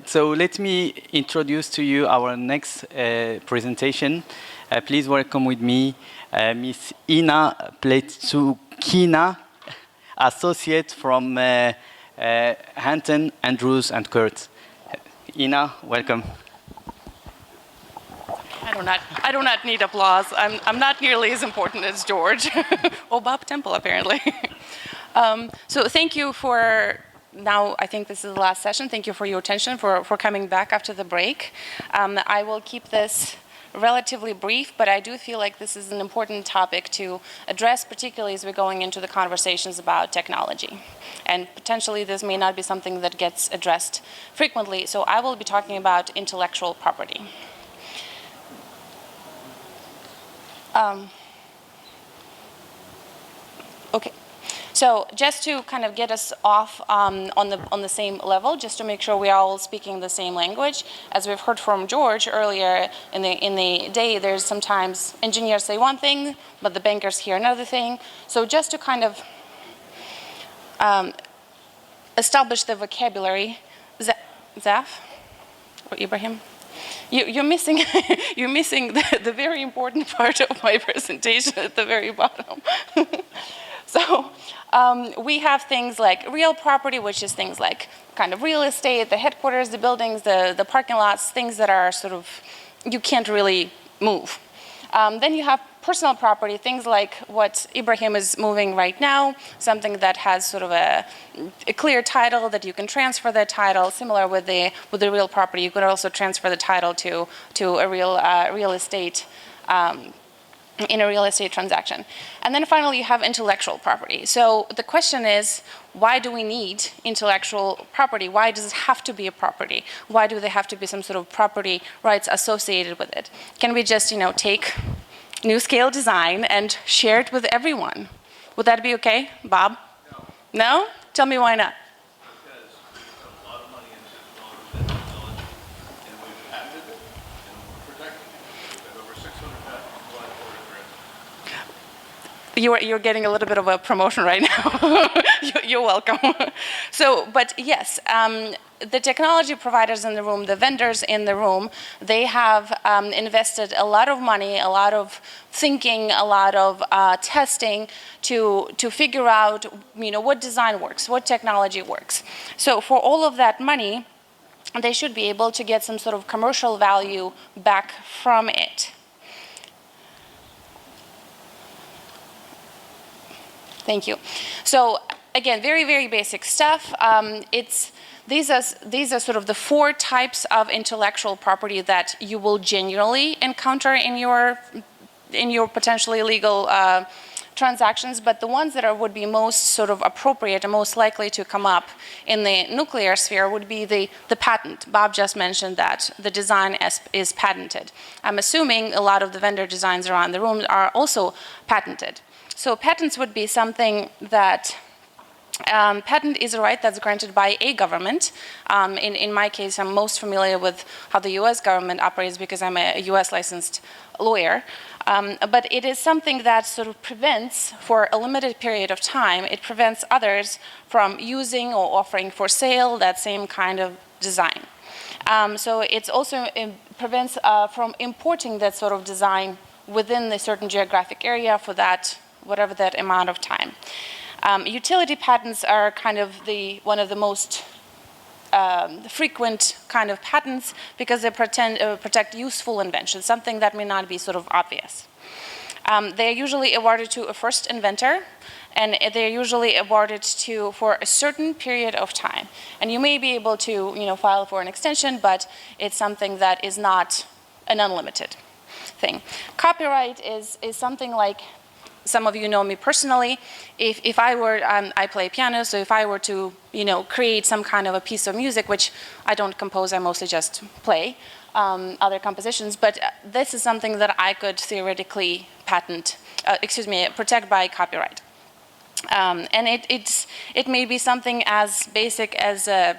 So let me introduce to you our next presentation. Please welcome with me Miss Ina Pletukhina, associate from Hunton, Andrews and Kurth. Ina, welcome. I do not need applause. I'm not nearly as important as George. Or Bob Temple, apparently. So thank you for, now I think this is the last session. Thank you for your attention, for coming back after the break. I will keep this relatively brief, but I do feel like this is an important topic to address, particularly as we're going into the conversations about technology. And potentially this may not be something that gets addressed frequently, so I will be talking about intellectual property. Okay. So just to kind of get us off on the same level, just to make sure we are all speaking the same language, as we've heard from George earlier in the day, there's sometimes engineers say one thing, but the bankers hear another thing. So just to kind of establish the vocabulary, Zaf or Ibrahim? You're missing you're missing the very important part of my presentation at the very bottom. So we have things like real property, which is things like kind of real estate, the headquarters, the buildings, the parking lots, things that are sort of, you can't really move. Then you have personal property, things like what Ibrahim is moving right now, something that has sort of a clear title that you can transfer the title, similar with the real property. You could also transfer the title to a real estate in a real estate transaction. And then finally you have intellectual property. So the question is, why do we need intellectual property? Why does it have to be a property? Why do there have to be some sort of property rights associated with it? Can we just, take new scale design and share it with everyone? Would that be okay, Bob? No. No? Tell me why not. Because we put a lot of money into developing that technology, and we've patented it, and we're protecting it. We've got over 600 patents applied for it. You're getting a little bit of a promotion right now. You're welcome. So, but yes, the technology providers in the room, the vendors in the room, they have invested a lot of money, a lot of thinking, a lot of testing to figure out, what design works, what technology works. So for all of that money, they should be able to get some sort of commercial value back from it. Thank you. So again, very, very basic stuff. These are sort of the 4 types of intellectual property that you will genuinely encounter in your potentially illegal transactions, but the ones that would be most sort of appropriate and most likely to come up in the nuclear sphere would be the patent. Bob just mentioned that the design is patented. I'm assuming a lot of the vendor designs around the room are also patented. So patents would be something that patent is a right that's granted by a government. In my case, I'm most familiar with how the US government operates because I'm a US licensed lawyer. But it is something that sort of prevents, for a limited period of time, it prevents others from using or offering for sale that same kind of design. So it also prevents from importing that sort of design within a certain geographic area for that, whatever that amount of time. Utility patents are kind of one of the most frequent kind of patents because they protect useful inventions, something that may not be sort of obvious. They're usually awarded to a first inventor, and they're usually awarded for a certain period of time. And you may be able to file for an extension, but it's something that is not an unlimited thing. Copyright is something like, some of you know me personally. If I were, I play piano, so if I were to, create some kind of a piece of music, which I don't compose, I mostly just play other compositions, but this is something that I could theoretically protect by copyright. And it may be something as basic as a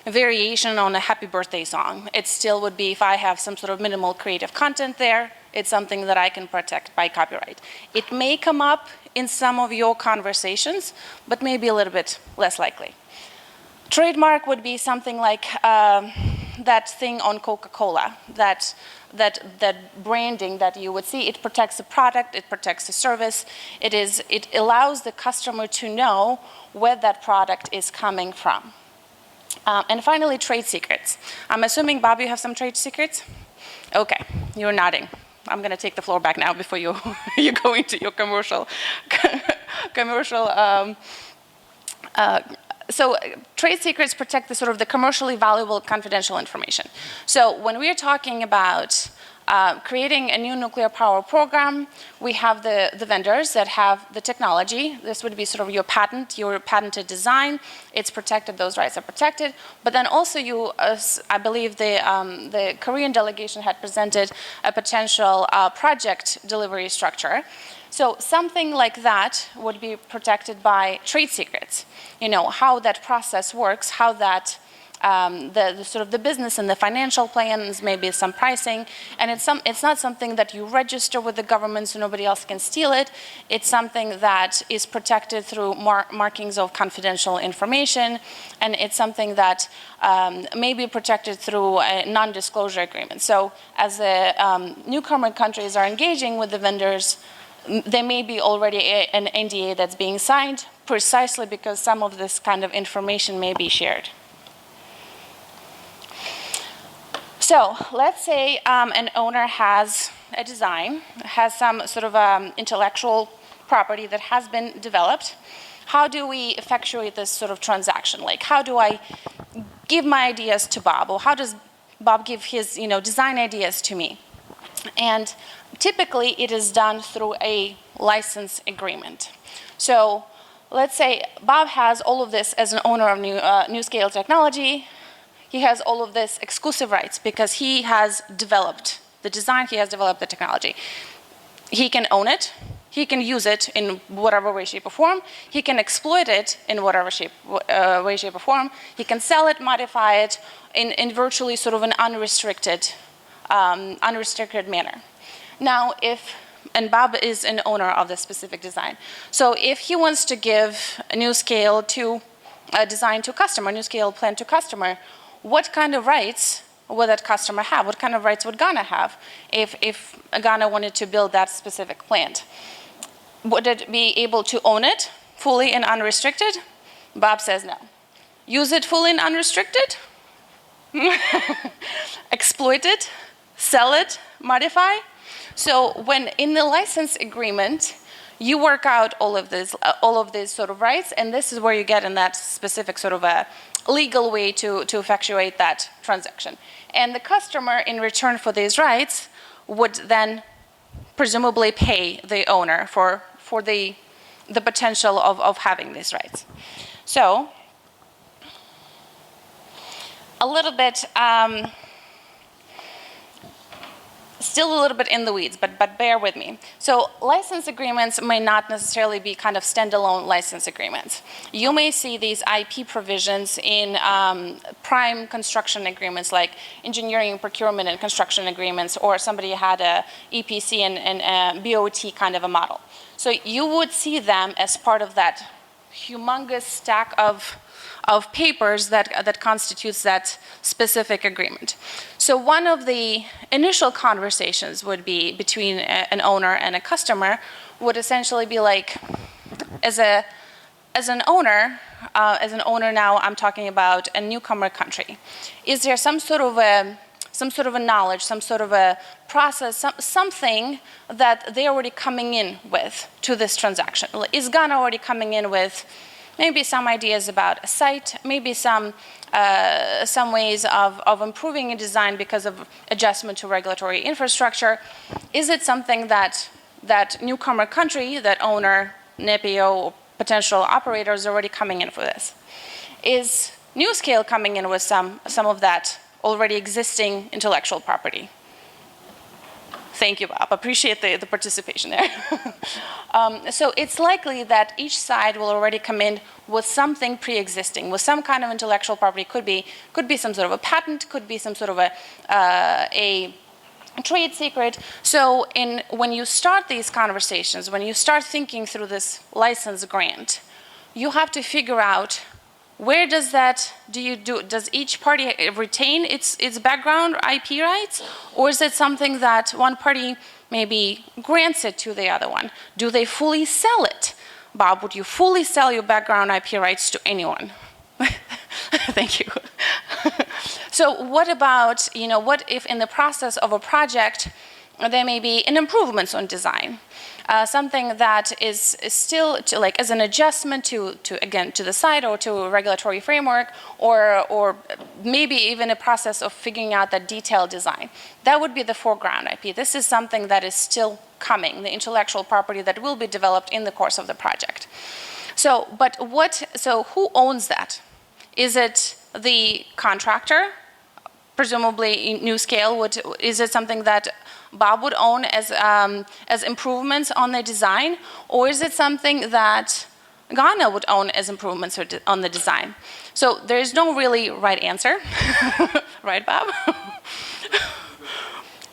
variation on a happy birthday song. It still would be, if I have some sort of minimal creative content there, it's something that I can protect by copyright. It may come up in some of your conversations, but maybe a little bit less likely. Trademark would be something like that thing on Coca-Cola, that branding that you would see. It protects the product, it protects the service. It allows the customer to know where that product is coming from. And finally, trade secrets. I'm assuming, Bob, you have some trade secrets? Okay, you're nodding. I'm going to take the floor back now before you you go into your commercial. So trade secrets protect the sort of the commercially valuable confidential information. So when we are talking about creating a new nuclear power program, we have the vendors that have the technology. This would be sort of your patent, your patented design. It's protected, those rights are protected. But then also you, I believe the Korean delegation had presented a potential project delivery structure. So something like that would be protected by trade secrets. You know, how that process works, how that the sort of the business and the financial plans, maybe some pricing, and it's not something that you register with the government so nobody else can steal it. It's something that is protected through markings of confidential information, and it's something that may be protected through a non-disclosure agreement. So as the newcomer countries are engaging with the vendors, there may be already an NDA that's being signed precisely because some of this kind of information may be shared. So let's say an owner has a design, has some sort of intellectual property that has been developed. How do we effectuate this sort of transaction? Like, how do I give my ideas to Bob, or how does Bob give his, design ideas to me? And typically, it is done through a license agreement. So let's say Bob has all of this as an owner of NuScale technology. He has all of this exclusive rights because he has developed the design, he has developed the technology. He can own it, he can use it in whatever way, shape, or form. He can exploit it in whatever way, shape, or form. He can sell it, modify it in virtually sort of an unrestricted manner. Now, and Bob is an owner of this specific design. So if he wants to give a NuScale design to customer, NuScale plan to customer, what kind of rights would that customer have? What kind of rights would Ghana have if Ghana wanted to build that specific plant? Would it be able to own it fully and unrestricted? Bob says no. Use it fully and unrestricted? Exploit it? Sell it? Modify? So when in the license agreement, you work out all of these sort of rights, and this is where you get in that specific sort of a legal way to effectuate that transaction. And the customer, in return for these rights, would then presumably pay the owner for the potential of having these rights. So, a little bit, still a little bit in the weeds, but bear with me. So license agreements may not necessarily be kind of standalone license agreements. You may see these IP provisions in prime construction agreements, like engineering, procurement, and construction agreements, or somebody had a EPC and BOT kind of a model. So you would see them as part of that humongous stack of papers that constitutes that specific agreement. So one of the initial conversations would be between an owner and a customer would essentially be like, as an owner now, I'm talking about a newcomer country. Is there some sort of a knowledge, some sort of a process, something that they're already coming in with to this transaction? Is Ghana already coming in with maybe some ideas about a site, maybe some ways of improving a design because of adjustment to regulatory infrastructure? Is it something that newcomer country, that owner, NPO, or potential operators are already coming in for this? Is NuScale coming in with some of that already existing intellectual property? Thank you, Bob. Appreciate the participation there. So it's likely that each side will already come in with something pre-existing, with some kind of intellectual property. Could be some sort of a patent, could be some sort of a trade secret. So when you start these conversations, when you start thinking through this license grant, you have to figure out where does that, does each party retain its background IP rights? Or is it something that one party maybe grants it to the other one? Do they fully sell it? Bob, would you fully sell your background IP rights to anyone? Thank you. So what about, what if in the process of a project, there may be an improvements on design? Something that is still like as an adjustment to the site or to a regulatory framework, or maybe even a process of figuring out that detailed design. That would be the foreground IP. This is something that is still coming, the intellectual property that will be developed in the course of the project. So who owns that? Is it the contractor? Presumably NewScale is it something that Bob would own as improvements on the design, or is it something that Ghana would own as improvements on the design? So there is no really right answer, right, Bob?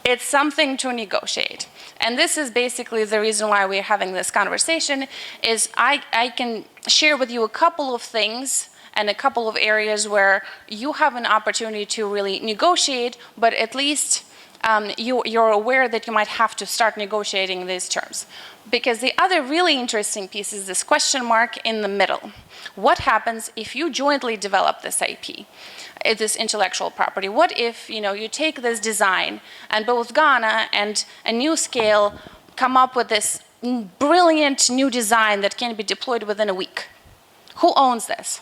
It's something to negotiate. And this is basically the reason why we're having this conversation, is I can share with you a couple of things and a couple of areas where you have an opportunity to really negotiate, but at least you're aware that you might have to start negotiating these terms. Because the other really interesting piece is this question mark in the middle. What happens if you jointly develop this IP, this intellectual property? What if you take this design and both Ghana and NewScale come up with this brilliant new design that can be deployed within a week? Who owns this?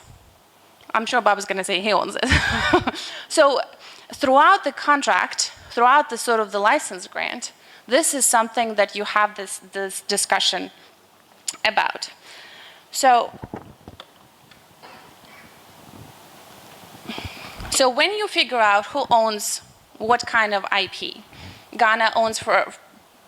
I'm sure Bob is going to say he owns it. So throughout the contract, throughout the sort of the license grant, this is something that you have this discussion about. So when you figure out who owns what kind of IP, Ghana owns,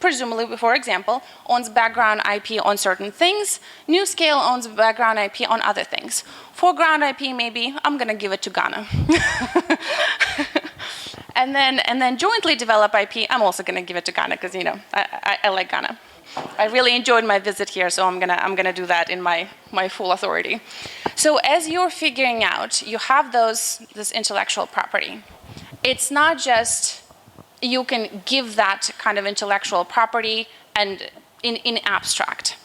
presumably, for example, owns background IP on certain things. NewScale owns background IP on other things. Foreground IP, maybe, I'm going to give it to Ghana. And then jointly develop IP, I'm also going to give it to Ghana because, I like Ghana. I really enjoyed my visit here, so I'm gonna do that in my full authority. So as you're figuring out, you have this intellectual property. It's not just you can give that kind of intellectual property and in abstract.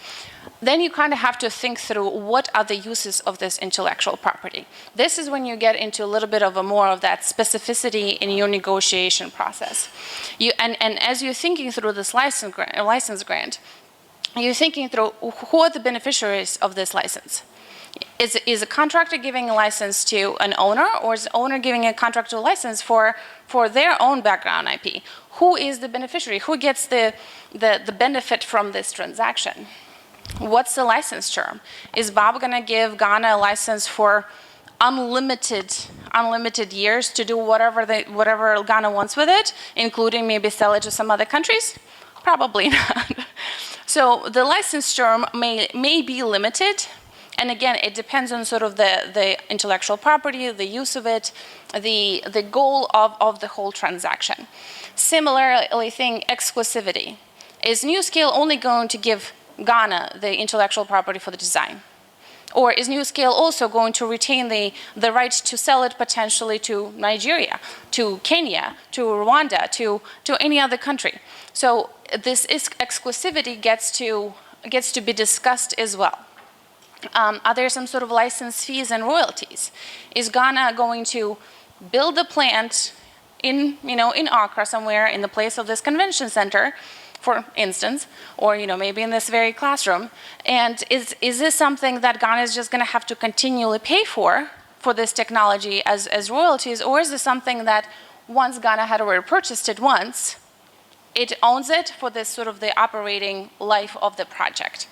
Then you kind of have to think through what are the uses of this intellectual property. This is when you get into a little bit of more of that specificity in your negotiation process. And as you're thinking through this license grant, you're thinking through who are the beneficiaries of this license. Is a contractor giving a license to an owner, or is the owner giving a contractor license for their own background IP? Who is the beneficiary? Who gets the benefit from this transaction? What's the license term? Is Bob going to give Ghana a license for unlimited years to do whatever Ghana wants with it, including maybe sell it to some other countries? Probably not. So the license term may be limited. And again, it depends on sort of the intellectual property, the use of it, the goal of the whole transaction. Similarly, exclusivity. Is NewScale only going to give Ghana the intellectual property for the design? Or is NewScale also going to retain the right to sell it potentially to Nigeria, to Kenya, to Rwanda, to any other country? So this exclusivity gets to be discussed as well. Are there some sort of license fees and royalties? Is Ghana going to build a plant in Accra somewhere in the place of this convention center, for instance, or maybe in this very classroom? And is this something that Ghana is just going to have to continually pay for this technology as royalties, or is this something that once Ghana had already purchased it once, it owns it for this sort of the operating life of the project?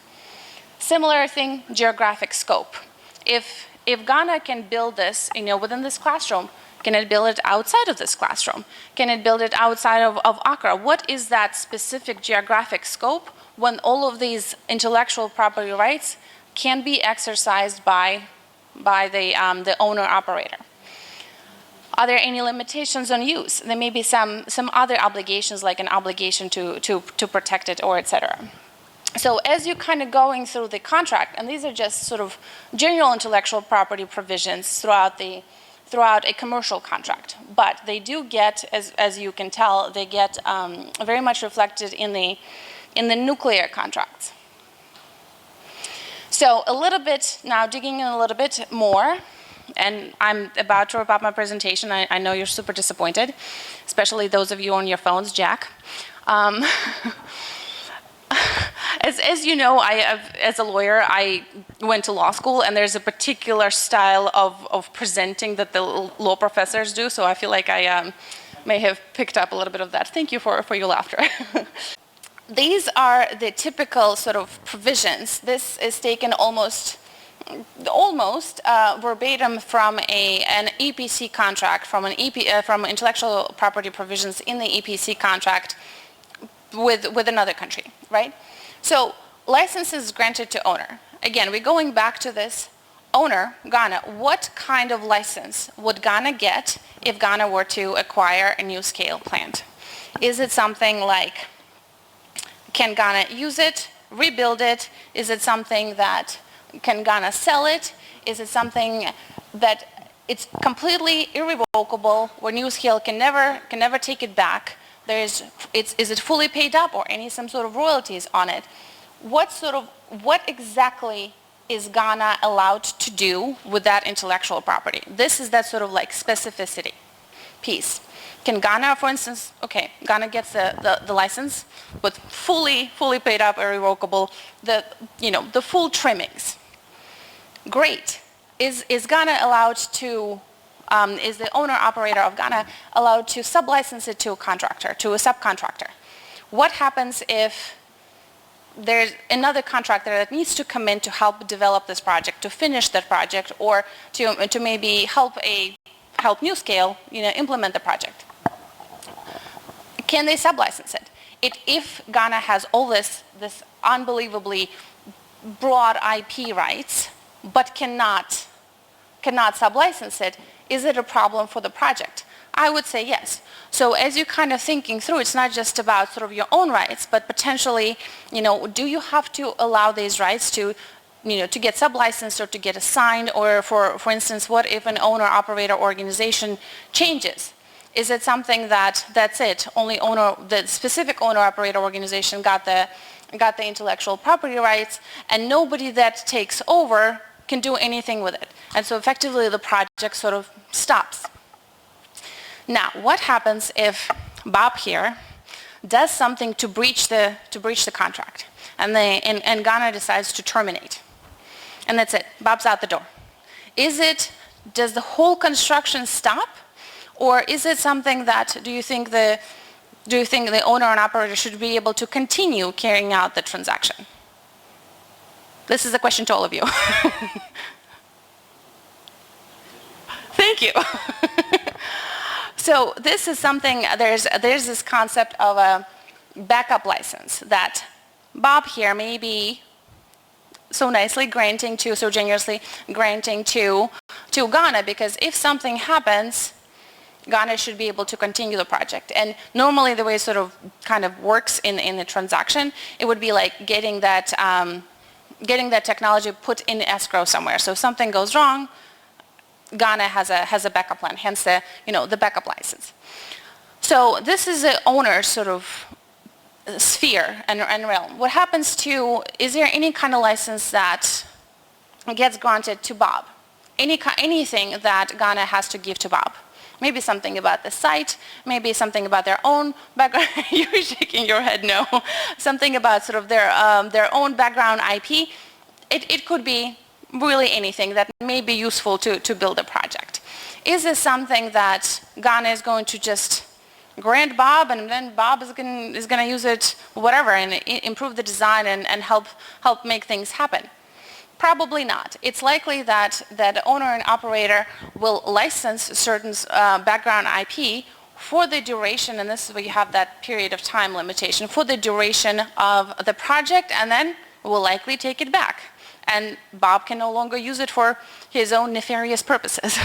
Similar thing, geographic scope. If Ghana can build this, within this classroom, can it build it outside of this classroom? Can it build it outside of Accra? What is that specific geographic scope when all of these intellectual property rights can be exercised by the owner-operator? Are there any limitations on use? There may be some other obligations, like an obligation to protect it, or etc. So as you're kind of going through the contract, and these are just sort of general intellectual property provisions throughout a commercial contract, but they do get, as you can tell, they get very much reflected in the nuclear contracts. So a little bit, now digging in a little bit more, and I'm about to wrap up my presentation. I know you're super disappointed, especially those of you on your phones, Jack. As you know, as a lawyer, I went to law school, and there's a particular style of presenting that the law professors do, so I feel like I may have picked up a little bit of that. Thank you for your laughter. These are the typical sort of provisions. This is taken almost verbatim from an EPC contract, from intellectual property provisions in the EPC contract with another country, right? So licenses granted to owner. Again, we're going back to this owner, Ghana. What kind of license would Ghana get if Ghana were to acquire a new scale plant? Is it something like, can Ghana use it, rebuild it? Is it something that, can Ghana sell it? Is it something that it's completely irrevocable, where new scale can never take it back? Is it fully paid up, or some sort of royalties on it? What exactly is Ghana allowed to do with that intellectual property? This is that sort of like specificity piece. Can Ghana, for instance, okay, Ghana gets the license with fully paid up, irrevocable, the full trimmings. Great. Is Ghana allowed to, is the owner-operator of Ghana allowed to sublicense it to a contractor, to a subcontractor? What happens if there's another contractor that needs to come in to help develop this project, to finish that project, or to maybe help NewScale, implement the project? Can they sublicense it? If Ghana has all this unbelievably broad IP rights, but cannot sublicense it, is it a problem for the project? I would say yes. So as you're kind of thinking through, it's not just about sort of your own rights, but potentially, do you have to allow these rights to get sublicensed or to get assigned? Or for instance, what if an owner-operator organization changes? Is it something that's it? Only the specific owner-operator organization got the intellectual property rights, and nobody that takes over can do anything with it. And so effectively the project sort of stops. Now, what happens if Bob here does something to breach the contract, and Ghana decides to terminate, and that's it? Bob's out the door. Does the whole construction stop, or is it something that do you think the owner and operator should be able to continue carrying out the transaction? This is a question to all of you. Thank you. So this is something, there's this concept of a backup license that Bob here may be so nicely granting to, so generously granting to Ghana, because if something happens, Ghana should be able to continue the project. And normally the way it sort of kind of works in the transaction, it would be like getting that technology put in escrow somewhere. So if something goes wrong, Ghana has a backup plan, hence the backup license. So this is the owner's sort of sphere and realm. What happens is there any kind of license that gets granted to Bob? Anything that Ghana has to give to Bob? Maybe something about the site, maybe something about their own background. You're shaking your head no. Something about sort of their own background IP. It could be really anything that may be useful to build a project. Is this something that Ghana is going to just grant Bob, and then Bob is going to use it, whatever, and improve the design and help make things happen? Probably not. It's likely that the owner and operator will license certain background IP for the duration, and this is where you have that period of time limitation, for the duration of the project, and then will likely take it back. And Bob can no longer use it for his own nefarious purposes.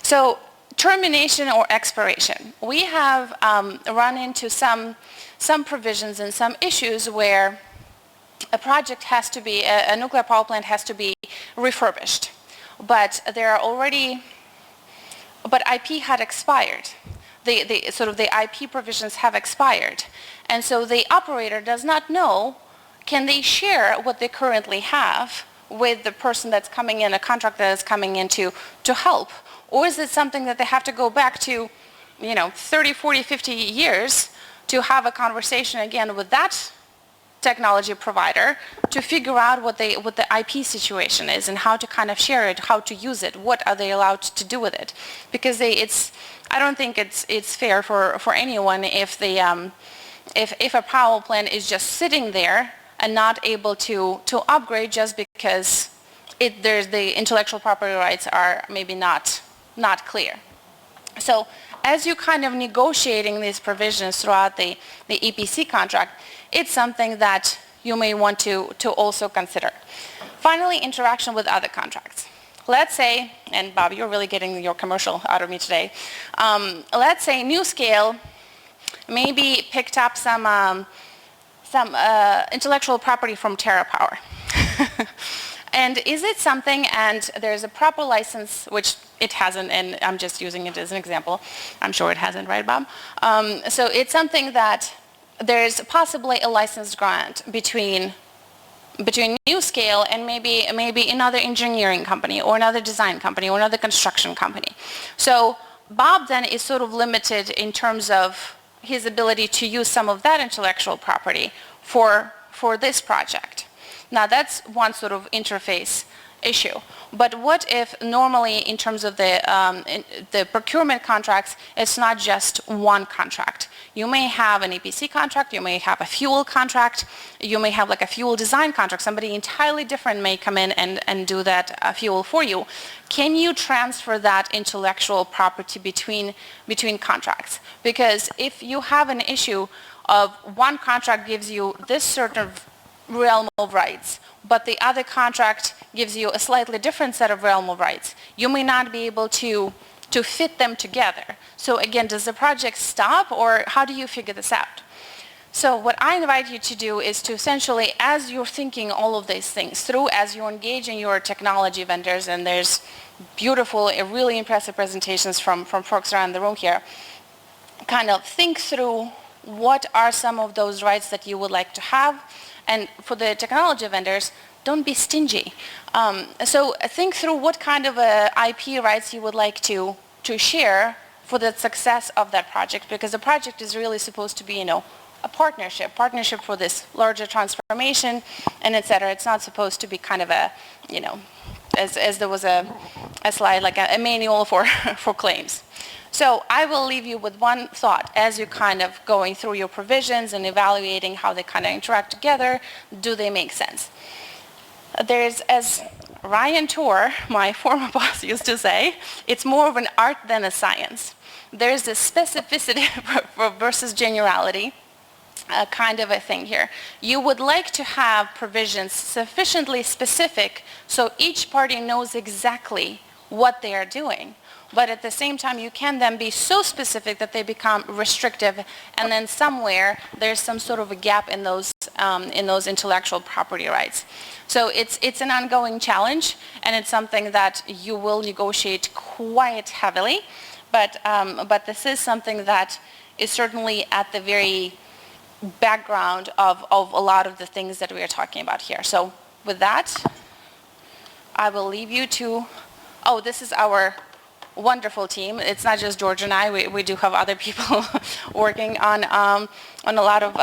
So termination or expiration. We have run into some provisions and some issues where a project has to be, a nuclear power plant has to be refurbished. But there are already, but IP had expired. The IP provisions have expired. And so the operator does not know, can they share what they currently have with the person that's coming in, a contractor that's coming in to help? Or is it something that they have to go back to, 30, 40, 50 years to have a conversation again with that technology provider to figure out what the IP situation is and how to kind of share it, how to use it, what are they allowed to do with it? Because I don't think it's fair for anyone if a power plant is just sitting there and not able to upgrade just because the intellectual property rights are maybe not clear. So as you're kind of negotiating these provisions throughout the EPC contract, it's something that you may want to also consider. Finally, interaction with other contracts. Let's say, and Bob, you're really getting your commercial out of me today. Let's say NuScale maybe picked up some intellectual property from TerraPower. And is it something, and there's a proper license, which it hasn't, and I'm just using it as an example. I'm sure it hasn't, right, Bob? So it's something that there's possibly a license grant between NuScale and maybe another engineering company or another design company or another construction company. So Bob then is sort of limited in terms of his ability to use some of that intellectual property for this project. Now that's one sort of interface issue. But what if normally in terms of the procurement contracts, it's not just one contract. You may have an EPC contract, you may have a fuel contract, you may have like a fuel design contract. Somebody entirely different may come in and do that fuel for you. Can you transfer that intellectual property between contracts? Because if you have an issue of one contract gives you this certain realm of rights, but the other contract gives you a slightly different set of realm of rights, you may not be able to fit them together. So again, does the project stop, or how do you figure this out? So what I invite you to do is to essentially, as you're thinking all of these things through, as you're engaging your technology vendors, and there's beautiful, really impressive presentations from folks around the room here, kind of think through what are some of those rights that you would like to have. And for the technology vendors, don't be stingy. So think through what kind of IP rights you would like to share for the success of that project, because the project is really supposed to be, a partnership for this larger transformation, and et cetera. It's not supposed to be kind of a, as there was a slide, like a manual for claims. So I will leave you with one thought as you're kind of going through your provisions and evaluating how they kind of interact together. Do they make sense? There's, as Ryan Tour, my former boss, used to say, it's more of an art than a science. There's this specificity versus generality kind of a thing here. You would like to have provisions sufficiently specific so each party knows exactly what they are doing. But at the same time, you can then be so specific that they become restrictive, and then somewhere there's some sort of a gap in those intellectual property rights. So it's an ongoing challenge, and it's something that you will negotiate quite heavily. But this is something that is certainly at the very background of a lot of the things that we are talking about here. So with that, I will leave you to. Oh, this is our wonderful team. It's not just George and I. We do have other people working on a lot of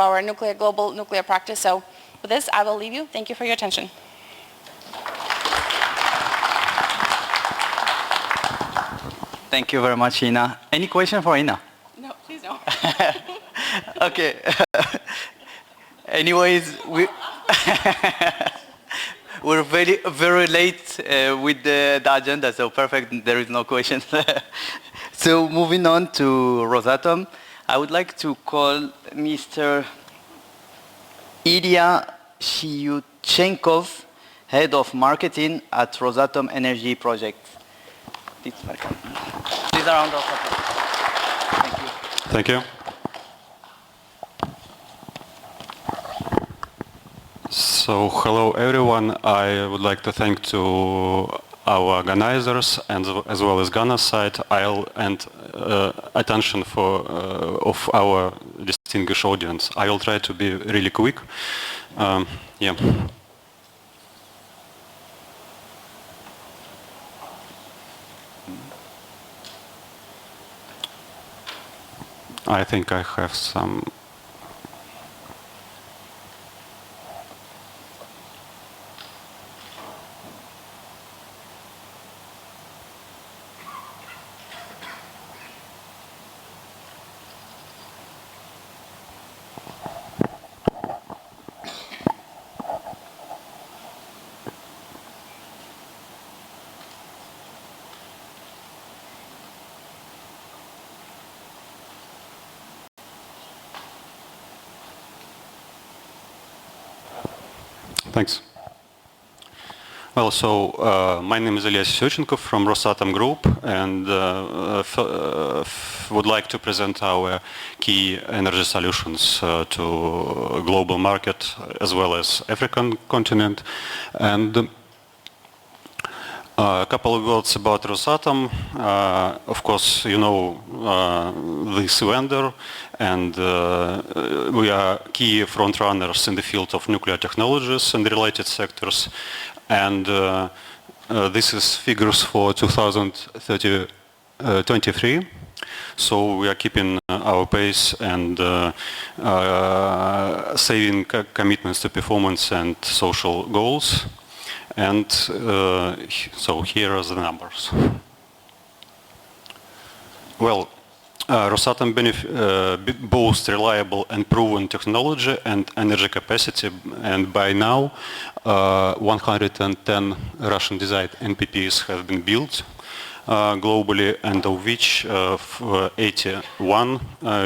our global nuclear practice. So with this, I will leave you. Thank you for your attention. Thank you very much, Ina. Any question for Ina? No, please no. Okay. Anyways, we're very late with the agenda, so perfect, there is no question. So moving on to Rusatom, I would like to call Mr. Ilya Sesyutchenkov, Head of Marketing at Rusatom Energy Project. Please a round of applause. Thank you. Thank you. So hello everyone. I would like to thank to our organizers and as well as Ghana's side and attention of our distinguished audience. I will try to be really quick. Yeah. I think I have some. Thanks. Well, so my name is Ilya Sesyutchenkov from Rusatom Group, and would like to present our key energy solutions to global market as well as African continent. And a couple of words about Rusatom. Of course, you know this vendor, and we are key front runners in the field of nuclear technologies and related sectors. And this is figures for 2023. So we are keeping our pace and saving commitments to performance and social goals. And so here are the numbers. Well, Rusatom boasts reliable and proven technology and energy capacity, and by now 110 Russian-designed NPPs have been built globally, and of which 81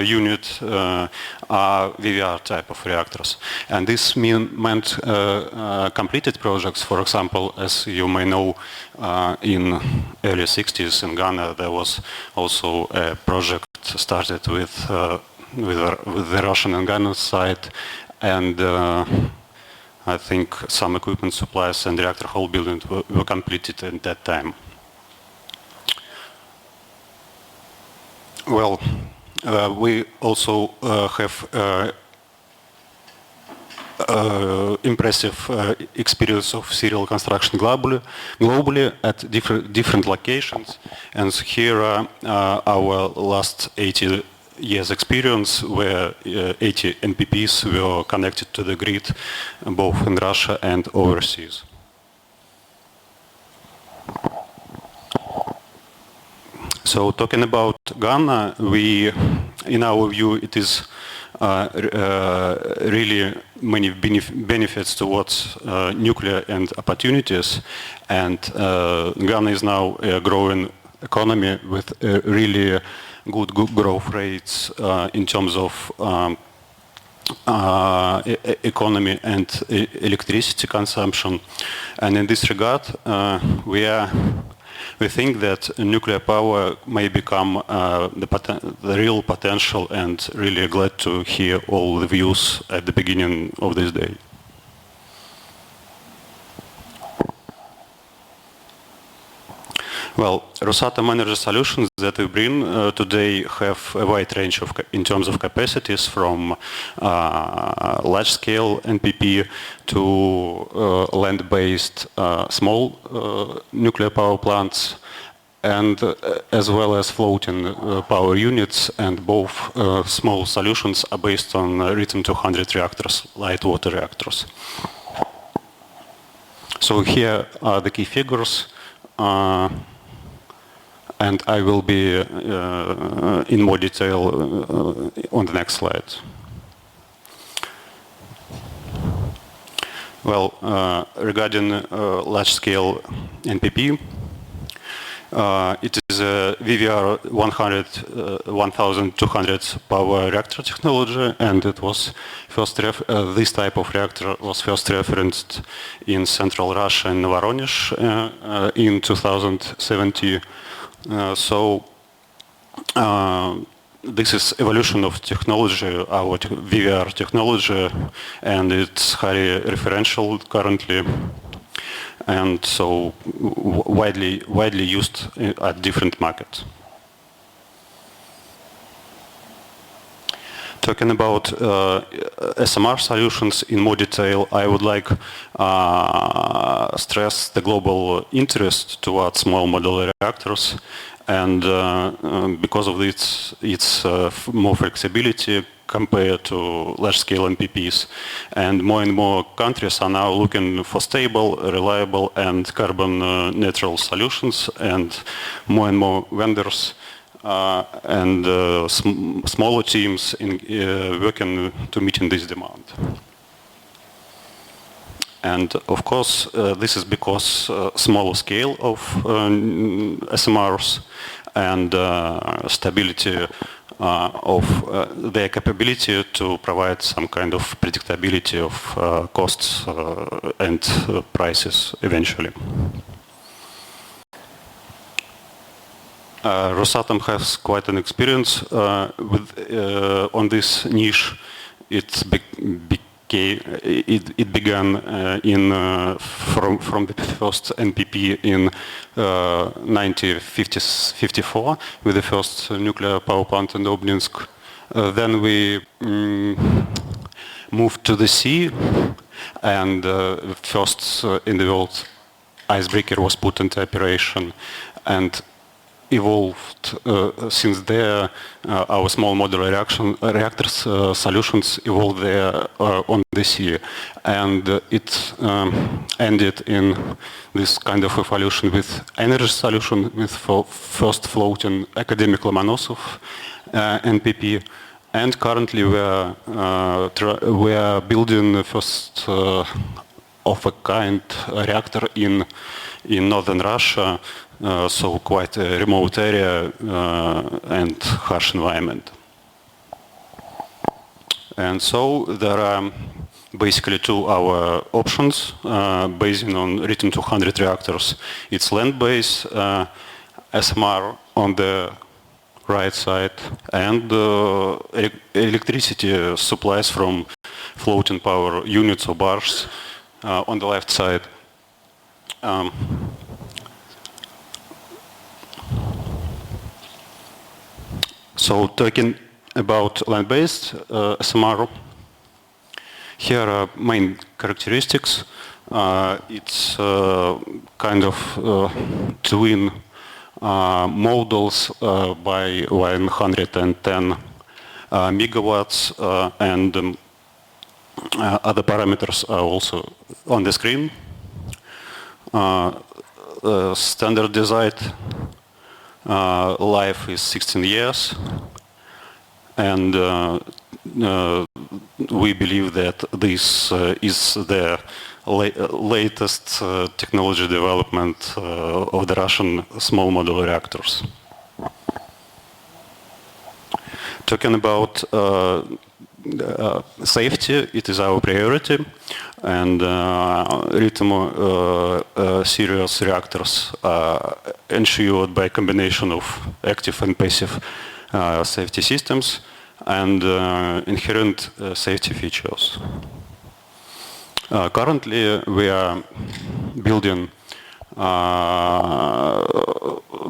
unit are VVR type of reactors. And this meant completed projects. For example, as you may know, in early 60s in Ghana there was also a project started with the Russian and Ghana side, and I think some equipment supplies and reactor hull building were completed at that time. Well, we also have impressive experience of serial construction globally at different locations, and here are our last 80 years experience, where 80 NPPs were connected to the grid both in Russia and overseas. So talking about Ghana, in our view, it is really many benefits towards nuclear and opportunities, and Ghana is now a growing economy with really good growth rates in terms of economy and electricity consumption. And in this regard, we think that nuclear power may become the real potential, and really glad to hear all the views at the beginning of this day. Well, Rusatom energy solutions that we bring today have a wide range in terms of capacities, from large-scale NPP to land-based small nuclear power plants, and as well as floating power units, and both small solutions are based on Rhythm-200 reactors, light water reactors. So here are the key figures. And I will be in more detail on the next slide. Well, regarding large-scale NPP, it is a VVR 1200 power reactor technology, and it was this type of reactor was first referenced in central Russia in Voronezh in 2017. So this is evolution of technology, our VVR technology, and it's highly referential currently, and so widely used at different markets. Talking about SMR solutions in more detail, I would like stress the global interest towards small modular reactors, and because of its more flexibility compared to large-scale NPPs, and more countries are now looking for stable, reliable, and carbon-neutral solutions, and more vendors and smaller teams working to meet this demand. And of course, this is because smaller scale of SMRs and stability of their capability to provide some kind of predictability of costs and prices eventually. Rusatom has quite an experience on this niche. It began from the first NPP in 1954 with the first nuclear power plant in Obninsk. Then we moved to the sea, and first in the world icebreaker was put into operation, and evolved since there. Our small modular reactors solutions evolved there on the sea, and it ended in this kind of evolution with energy solution with first floating academic Lomonosov NPP, and currently we are building the first of a kind reactor in northern Russia. So quite a remote area and harsh environment. And so there are basically two our options based on Return 200 reactors. It's land-based SMR on the right side, and electricity supplies from floating power units or bars on the left side. So talking about land-based SMR, here are main characteristics. It's kind of twin models by 110 megawatts, and other parameters are also on the screen. Standard design life is 16 years, and we believe that this is the latest technology development of the Russian small modular reactors. Talking about safety, it is our priority, and Rusatom series reactors are ensured by a combination of active and passive safety systems and inherent safety features. Currently, we are building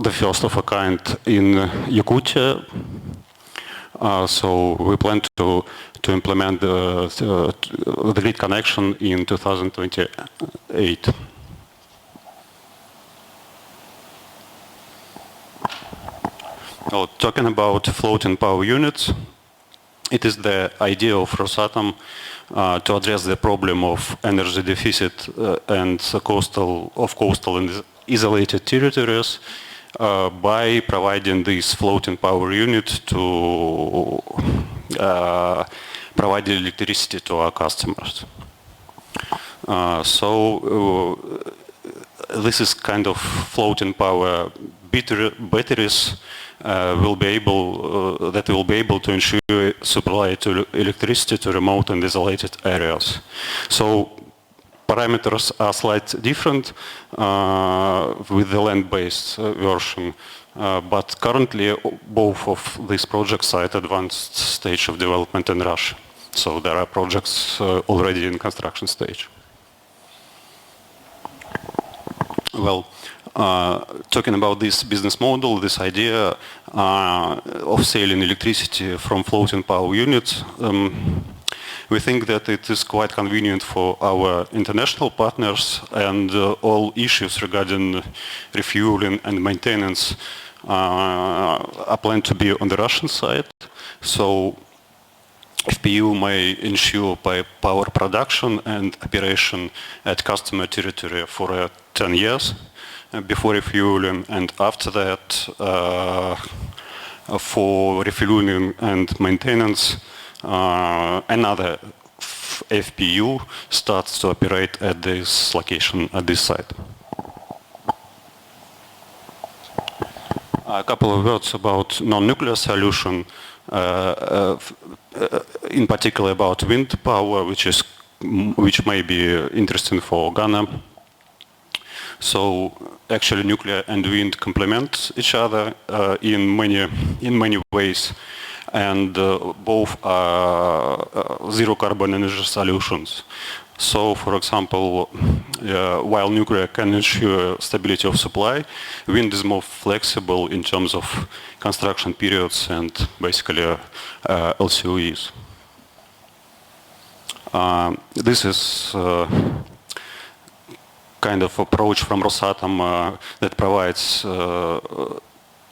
the first of a kind in Yakutia. So we plan to implement the grid connection in 2028. Now, talking about floating power units, it is the idea of Rusatom to address the problem of energy deficit and coastal and isolated territories by providing this floating power unit to provide electricity to our customers. So this is kind of floating power batteries will be able to ensure supply to electricity to remote and isolated areas. So parameters are slightly different with the land-based version. But currently, both of these projects are at advanced stage of development in Russia. So there are projects already in construction stage. Well, talking about this business model, this idea of selling electricity from floating power units, we think that it is quite convenient for our international partners, and all issues regarding refueling and maintenance are planned to be on the Russian side. So FPU may ensure power production and operation at customer territory for 10 years before refueling, and after that for refueling and maintenance another FPU starts to operate at this location, at this site. A couple of words about non-nuclear solution, in particular about wind power, which may be interesting for Ghana. So actually nuclear and wind complement each other in many ways, and both are zero carbon energy solutions. So, for example, while nuclear can ensure stability of supply, wind is more flexible in terms of construction periods and basically LCOEs. This is kind of approach from Rusatom that provides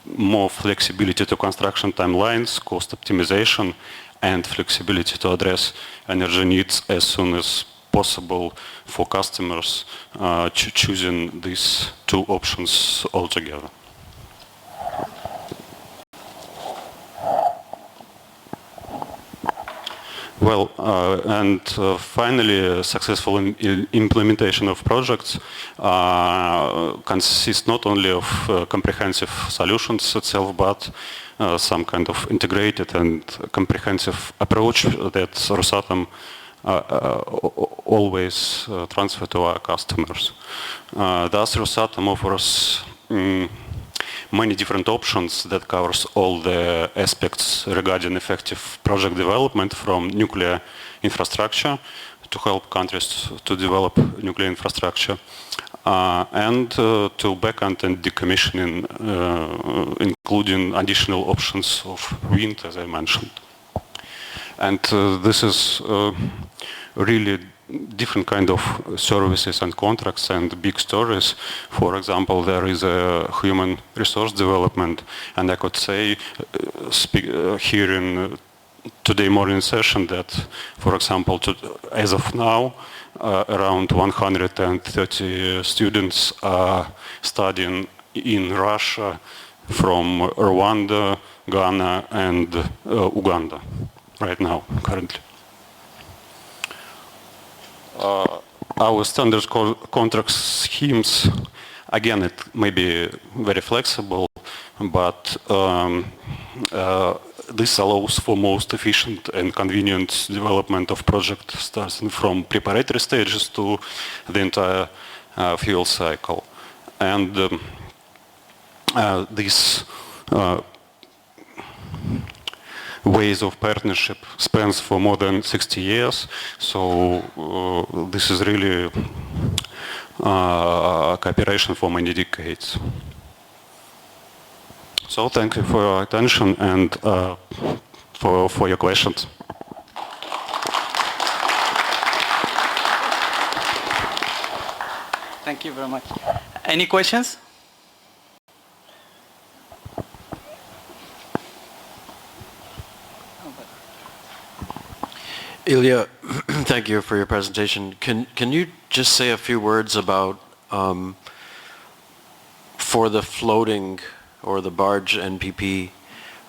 more flexibility to construction timelines, cost optimization, and flexibility to address energy needs as soon as possible for customers choosing these two options altogether. Well, and finally, successful implementation of projects consists not only of comprehensive solutions itself, but some kind of integrated and comprehensive approach that Rusatom always transfer to our customers. Thus, Rusatom offers many different options that covers all the aspects regarding effective project development, from nuclear infrastructure to help countries to develop nuclear infrastructure, and to backend and decommissioning, including additional options of wind, as I mentioned. And this is really different kind of services and contracts and big stories. For example, there is a human resource development, and I could say, here in today morning session, that, for example, as of now, around 130 students are studying in Russia from Rwanda, Ghana, and Uganda right now, currently. Our standard contract schemes, again, it may be very flexible, but this allows for most efficient and convenient development of project, starting from preparatory stages to the entire fuel cycle. And these ways of partnership spans for more than 60 years, so this is really cooperation for many decades. So thank you for your attention and for your questions. Thank you very much. Any questions? Ilya, thank you for your presentation. Can you just say a few words about, for the floating or the barge NPP,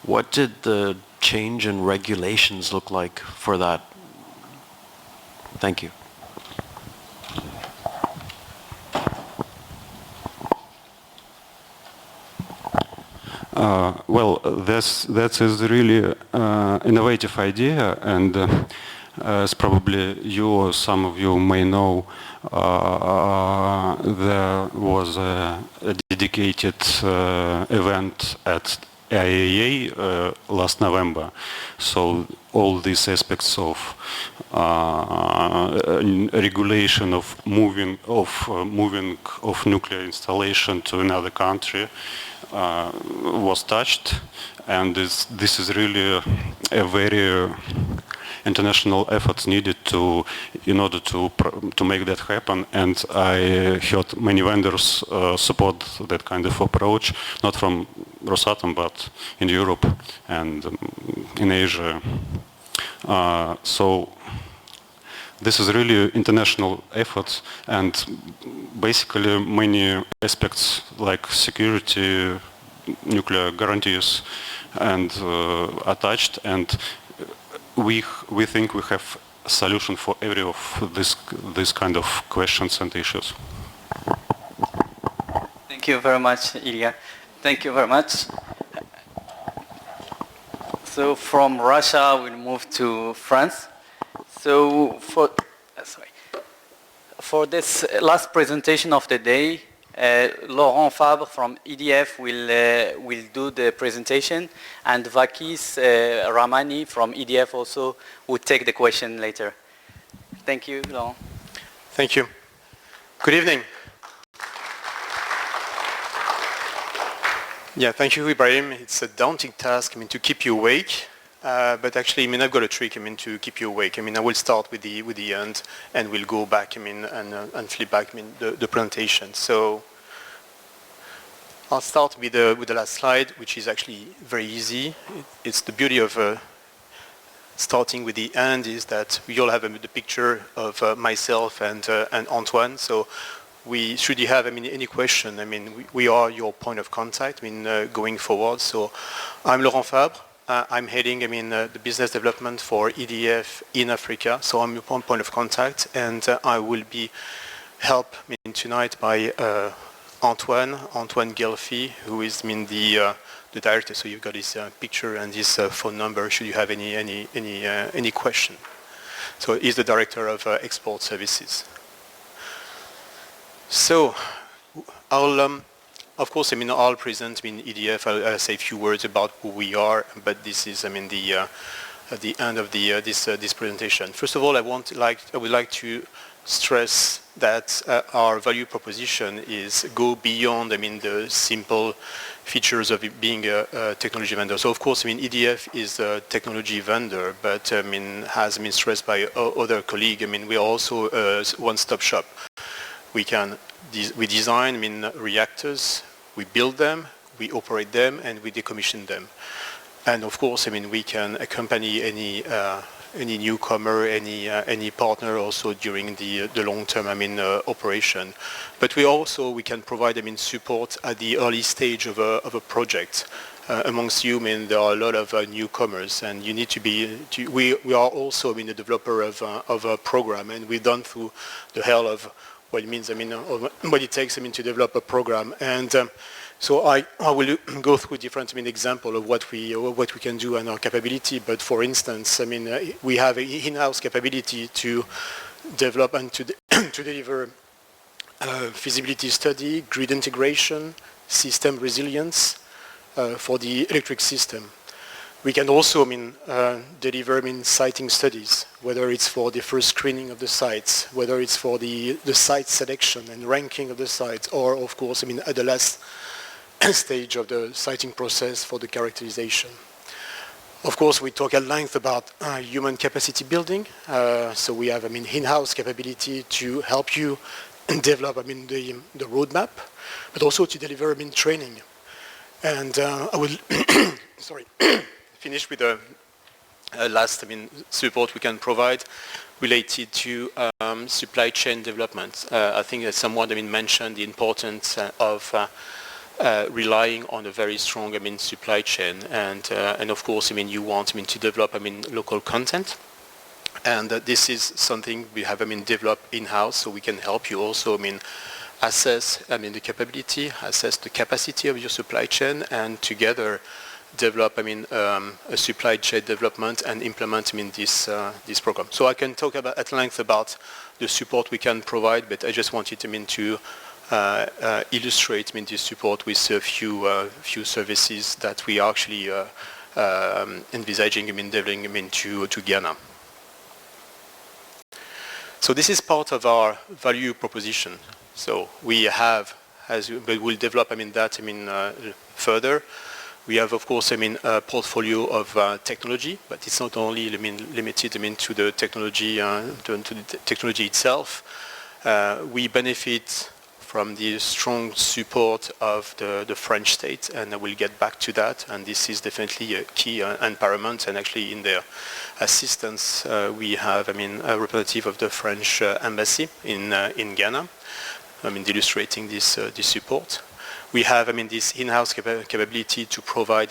what did the change in regulations look like for that? Thank you. Well, that is really innovative idea, and as probably you or some of you may know, there was a dedicated event at IAEA last November. So all these aspects of regulation of moving of nuclear installation to another country was touched, and this is really a very international efforts needed in order to make that happen. And I heard many vendors support that kind of approach, not from Rusatom, but in Europe and in Asia. So this is really international efforts, and basically many aspects like security, nuclear guarantees, and attached. And we think we have a solution for every of this kind of questions and issues. Thank you very much, Ilya. Thank you very much. So from Russia, we'll move to France. So for this last presentation of the day, Laurent Fabre from EDF will do the presentation, and Vakis Ramani from EDF also will take the question later. Thank you, Laurent. Thank you. Good evening. Yeah, thank you, Ibrahim. It's a daunting task, to keep you awake. But actually, I've got a trick, to keep you awake. I will start with the end, and we'll go back, and flip back, the presentation. So I'll start with the last slide, which is actually very easy. It's the beauty of starting with the end is that we all have the picture of myself and Antoine. So should you have any question, we are your point of contact, going forward. So I'm Laurent Fabre. I'm heading, the business development for EDF in Africa. So I'm your point of contact, and I will be helped tonight by Antoine Gelfi, who is the director. So you've got his picture and his phone number. Should you have any question? So he's the director of export services. So I'll of course, I'll present EDF. I'll say a few words about who we are, but this is, the end of this presentation. First of all, I would like to stress that our value proposition is go beyond, the simple features of it being a technology vendor. So of course, EDF is a technology vendor, but has been stressed by other colleagues. We're also a one-stop shop. We design reactors, we build them, we operate them, and we decommission them. And of course, we can accompany any newcomer, any partner also during the long-term operation. But we can provide support at the early stage of a project. Amongst you, there are a lot of newcomers, and you need to be. We are also the developer of a program, and we've done through the hell of what it means, what it takes, to develop a program. And so I will go through different, example of what we can do and our capability. But for instance, we have an in-house capability to develop and to deliver feasibility study, grid integration, system resilience for the electric system. We can also deliver siting studies, whether it's for the first screening of the sites, whether it's for the site selection and ranking of the sites, or of course at the last stage of the siting process for the characterization. Of course, we talk at length about human capacity building. So we have in-house capability to help you develop the roadmap, but also to deliver training. And I will finish with the last support we can provide related to supply chain development. I think that someone mentioned the importance of relying on a very strong supply chain, and of course you want to develop local content, and this is something we have developed in-house, so we can help you also assess the capability, assess the capacity of your supply chain, and together develop a supply chain development and implement this program. So I can talk at length about the support we can provide, but I just wanted to illustrate this support with a few services that we are actually envisaging developing to Ghana. So this is part of our value proposition. So we have, but we'll develop that further. We have, of course, a portfolio of technology, but it's not only limited to the technology to the technology itself. We benefit from the strong support of the French state, and I will get back to that. And this is definitely a key and paramount. And actually, in their assistance, we have, a representative of the French embassy in Ghana, illustrating this support. We have, this in-house capability to provide,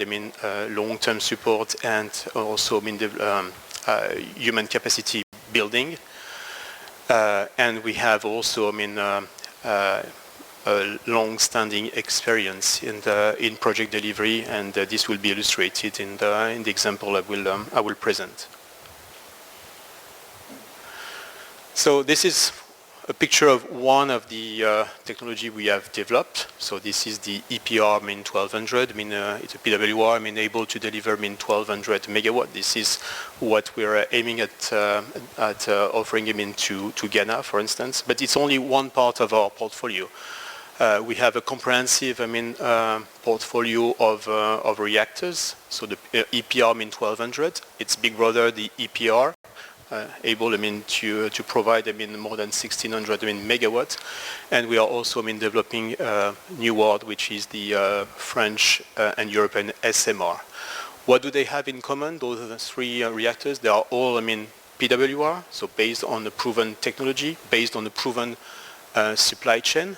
long-term support and also, human capacity building. And we have also, a long-standing experience in project delivery, and this will be illustrated in the example I will present. So this is a picture of one of the technology we have developed. So this is the EPR 1200. It's a PWR able to deliver 1200 megawatt. This is what we're aiming at offering to Ghana, for instance. But it's only one part of our portfolio. We have a comprehensive portfolio of reactors. So the EPR 1200, its big brother, the EPR. Able to provide more than 1600 megawatts, and we are also developing a new word, which is the French and European SMR. What do they have in common? Those three reactors, they are all PWR, so based on the proven technology, based on the proven supply chain,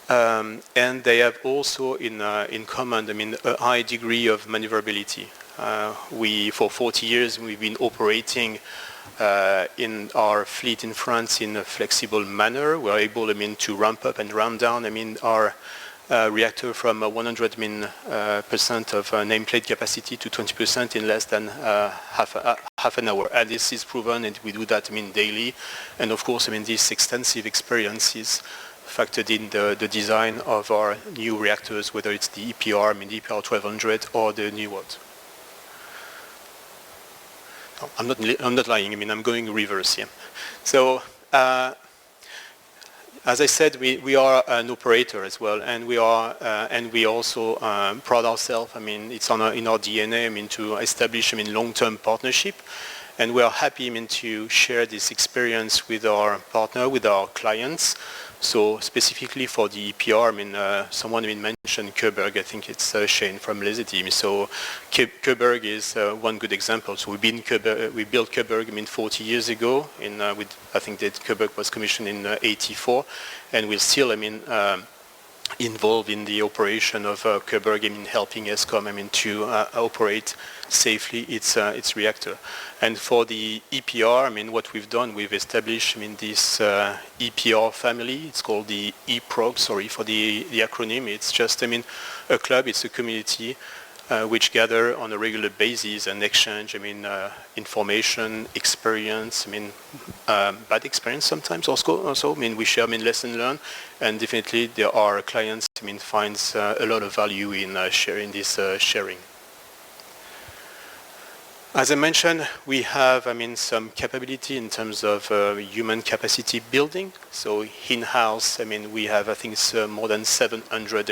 and they have also in common a high degree of maneuverability. For 40 years we've been operating in our fleet in France in a flexible manner. We're able to ramp up and ramp down our reactor from 100% of nameplate capacity to 20% in less than half an hour. And this is proven, and we do that daily. And of course, this extensive experience is factored in the design of our new reactors, whether it's the EPR, the EPR 1200, or the new one. I'm not lying. I'm going reverse here. So, as I said, we are an operator as well, and we also pride ourselves. It's in our DNA. To establish long-term partnership, and we are happy to share this experience with our partner, with our clients. So specifically for the EPR, someone mentioned Koeberg. I think it's Shane from Lesity. So Koeberg is one good example. So we built Koeberg 40 years ago. I think that Koeberg was commissioned in '84, and we're still involved in the operation of Koeberg, helping ESCOM to operate safely its reactor. And for the EPR, what we've done, we've established this EPR family. It's called the EPROG, sorry for the acronym. It's just a club, it's a community which gather on a regular basis and exchange information, experience, bad experience sometimes also. We share lesson learned, and definitely there are clients finds a lot of value in sharing this sharing. As I mentioned, we have some capability in terms of human capacity building. So in-house, we have, I think it's more than 700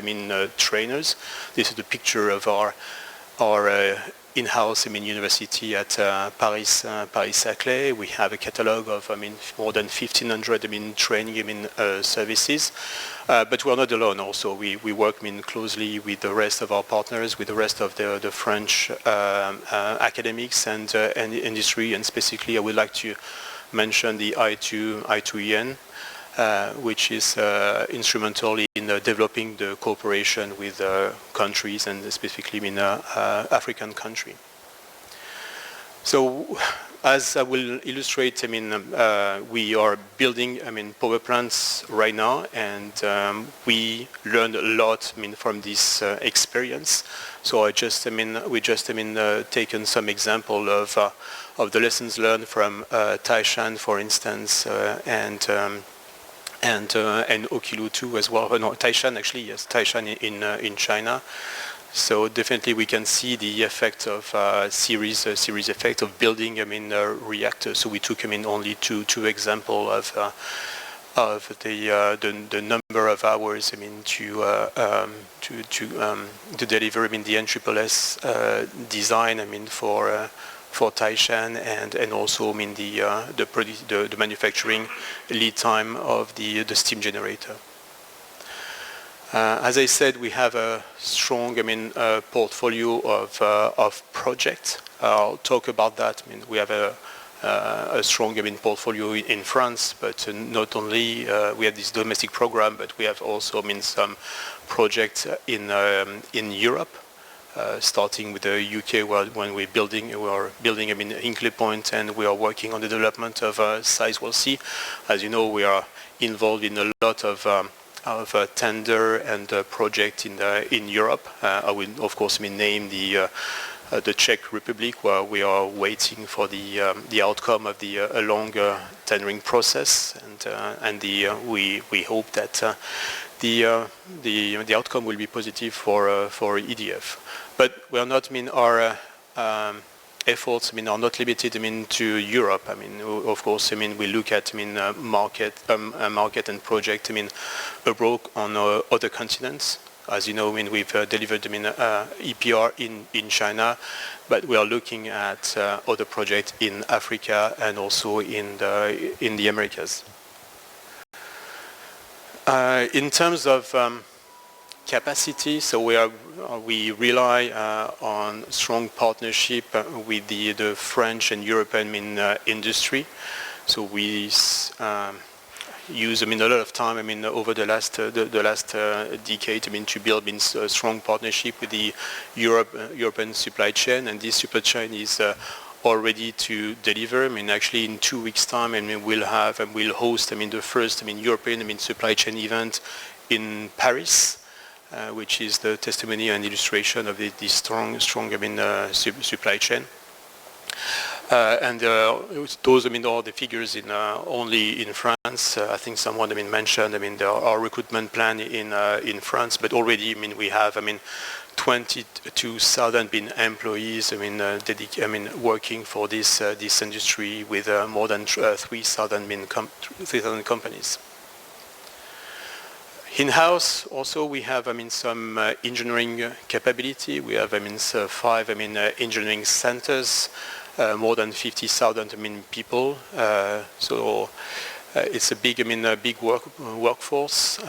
trainers. This is the picture of our in-house university at Paris-Saclay. We have a catalog of more than 1,500 training services. But we're not alone also. We work closely with the rest of our partners, with the rest of the French academics and industry, and specifically I would like to mention the I2EN, which is instrumental in developing the cooperation with countries, and specifically African country. So, as I will illustrate, we are building, power plants right now, and we learned a lot, from this experience. So we just taken some example of the lessons learned from Taishan, for instance, and and Okilu 2 as well. No, Taishan actually, yes, Taishan in China. So definitely we can see the effect of series effect of building reactors. So we took only two examples of the number of hours to deliver the NPPs design for Taishan and also the manufacturing lead time of the steam generator. As I said, we have a strong portfolio of projects. I'll talk about that. We have a strong portfolio in France, but not only we have this domestic program, but we have also some projects in Europe, starting with the UK, when we are building Hinkley Point, and we are working on the development of Sizewell C. As you know, we are involved in a lot of tender and project in Europe. I will of course name the Czech Republic, where we are waiting for the outcome of the longer tendering process, and we hope that the outcome will be positive for EDF. But we are not our efforts are not limited to Europe. Of course we look at market and project abroad on other continents. As you know, we've delivered EPR in China, but we are looking at other projects in Africa and also in the Americas. In terms of capacity, so we rely on strong partnership with the French and European industry. So we use a lot of time over the last decade to build a strong partnership with the European supply chain, and this supply chain is all ready to deliver. Actually in 2 weeks' time, we'll host the first European supply chain event in Paris, which is the testimony and illustration of this strong supply chain. And those all the figures only in France. I think someone mentioned there are recruitment plan in France, but already we have 22,000 employees working for this industry with more than 3,000 companies. In-house also we have some engineering capability. We have 5 engineering centers, more than 50,000 people. So it's a big workforce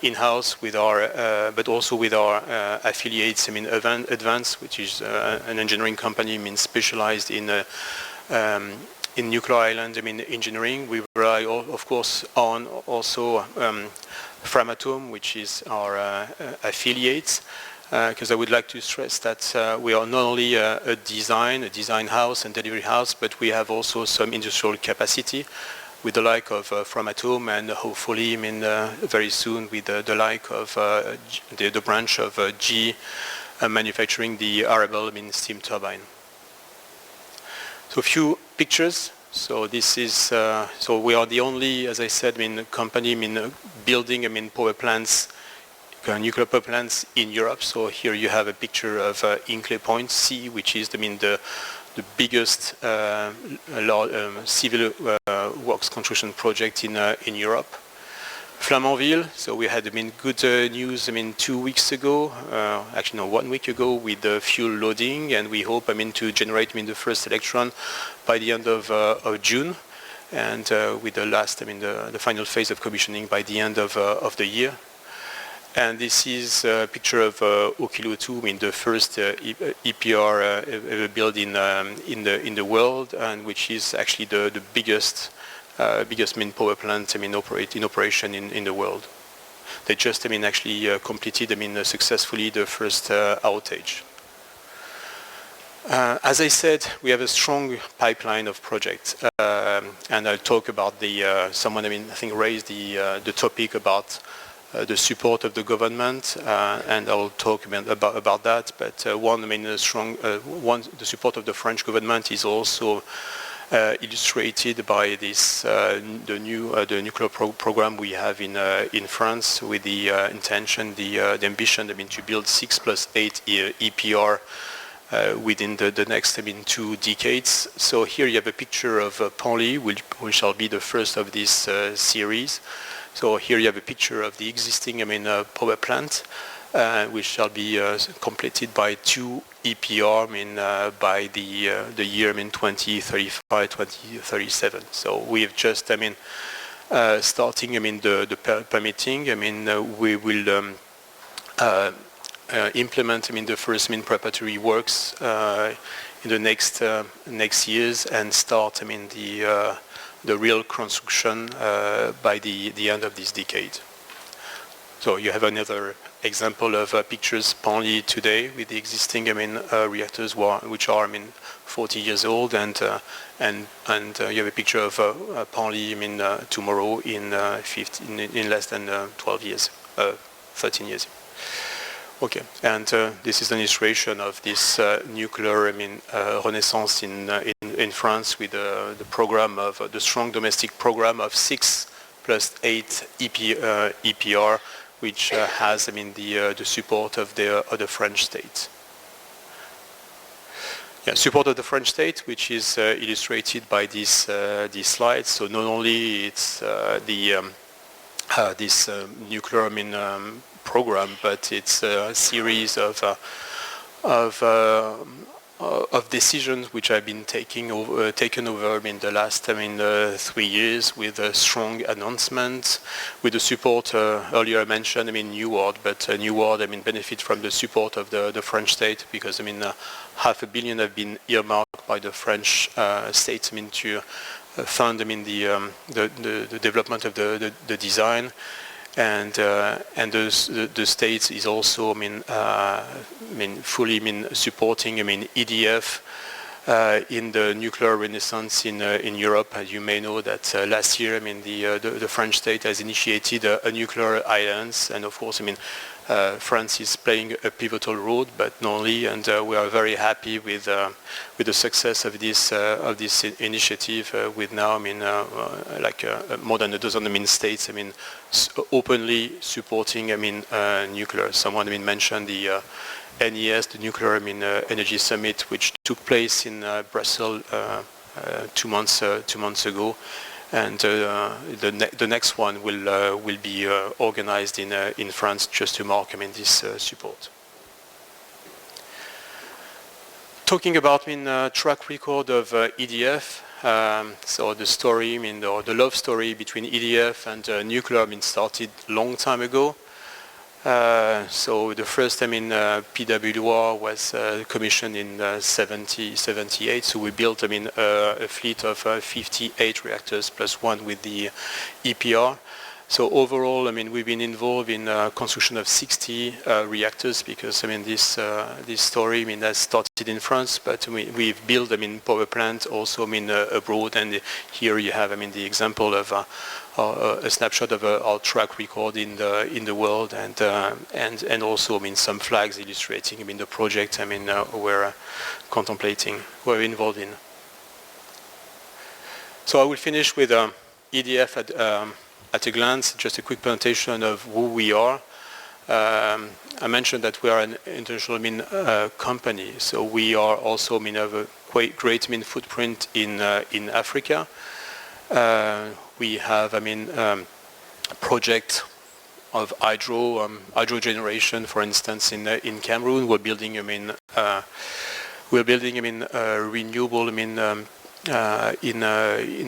in-house with our, but also with our affiliates. Advance, which is an engineering company specialized in nuclear island engineering. We rely of course on also Framatome, which is our affiliate, because I would like to stress that we are not only a design house and delivery house, but we have also some industrial capacity with the like of Framatome, and hopefully very soon with the like of the branch of GE manufacturing the Arable steam turbine. So a few pictures. So this is so we are the only, as I said, company building power plants, nuclear power plants in Europe. So here you have a picture of Hinkley Point C, which is the biggest civil works construction project in Europe. Flamanville, so we had good news 2 weeks ago, actually no, 1 week ago, with the fuel loading, and we hope to generate the first electron by the end of June, and with the last the final phase of commissioning by the end of the year. And this is a picture of Okilu 2, the first EPR ever built in the world, and which is actually the biggest power plant in operation in the world. They just actually completed successfully the first outage. As I said, we have a strong pipeline of projects, and I'll talk about someone I think raised the topic about the support of the government, and I'll talk about that. But the support of the French government is also illustrated by this the nuclear program we have in France, with the intention, the ambition, to build 6+8 EPR within the next 2 decades. So here you have a picture of Penly, which shall be the first of this series. So here you have a picture of the existing power plant, which shall be completed by 2 EPR by the year 2035, 2037. So we have just starting the permitting. We will implement the first preparatory works in the next years, and start the real construction by the end of this decade. So you have another example of pictures Penly today with the existing reactors which are 40 years old, and you have a picture of Penly tomorrow in less than 12 years, 13 years. Okay, and this is an illustration of this nuclear renaissance in France, with the program of the strong domestic program of 6+8 EPR, which has the support of the French state. Yeah, support of the French state, which is illustrated by this slide. So not only it's this nuclear program, but it's a series of decisions which have been taken over in the last 3 years, with a strong announcement, with the support earlier I mentioned New World, but New World benefit from the support of the French state, because $500 million have been earmarked by the French state to fund the development of the design. And the state is also fully supporting EDF in the nuclear renaissance in Europe. As you may know, that last year the French state has initiated a nuclear alliance, and of course France is playing a pivotal role, but not only. And we are very happy with the success of this initiative, with now more than a dozen states openly supporting nuclear. Someone mentioned the NES, the Nuclear Energy Summit, which took place in Brussels 2 months ago. And the next one will be organized in France, just to mark this support. Talking about track record of EDF, so the story, or the love story between EDF and nuclear started long time ago. So the first PWR was commissioned in 78. So we built a fleet of 58 reactors plus 1 with the EPR. So overall, we've been involved in construction of 60 reactors, because this story has started in France, but we've built power plants also abroad. And here you have the example of a snapshot of our track record in the world, and also some flags illustrating the project we're contemplating, we're involved in. So I will finish with EDF at a glance, just a quick presentation of who we are. I mentioned that we are an international company, so we are also have a quite great footprint in Africa. We have project of hydro generation, for instance, in Cameroon. We're building renewable in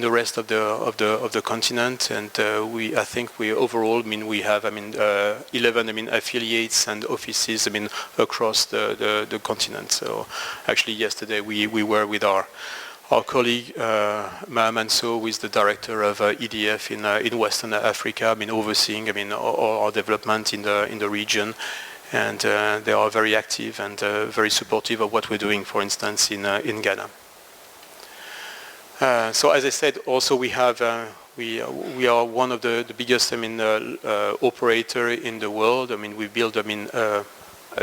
the rest of the continent, and I think we overall we have 11 affiliates and offices across the continent. So actually yesterday we were with our colleague Mohamed So, who is the director of EDF in Western Africa, overseeing our development in the region. And they are very active and very supportive of what we're doing, for instance, in Ghana. So as I said, also we have we are one of the biggest operator in the world. We build a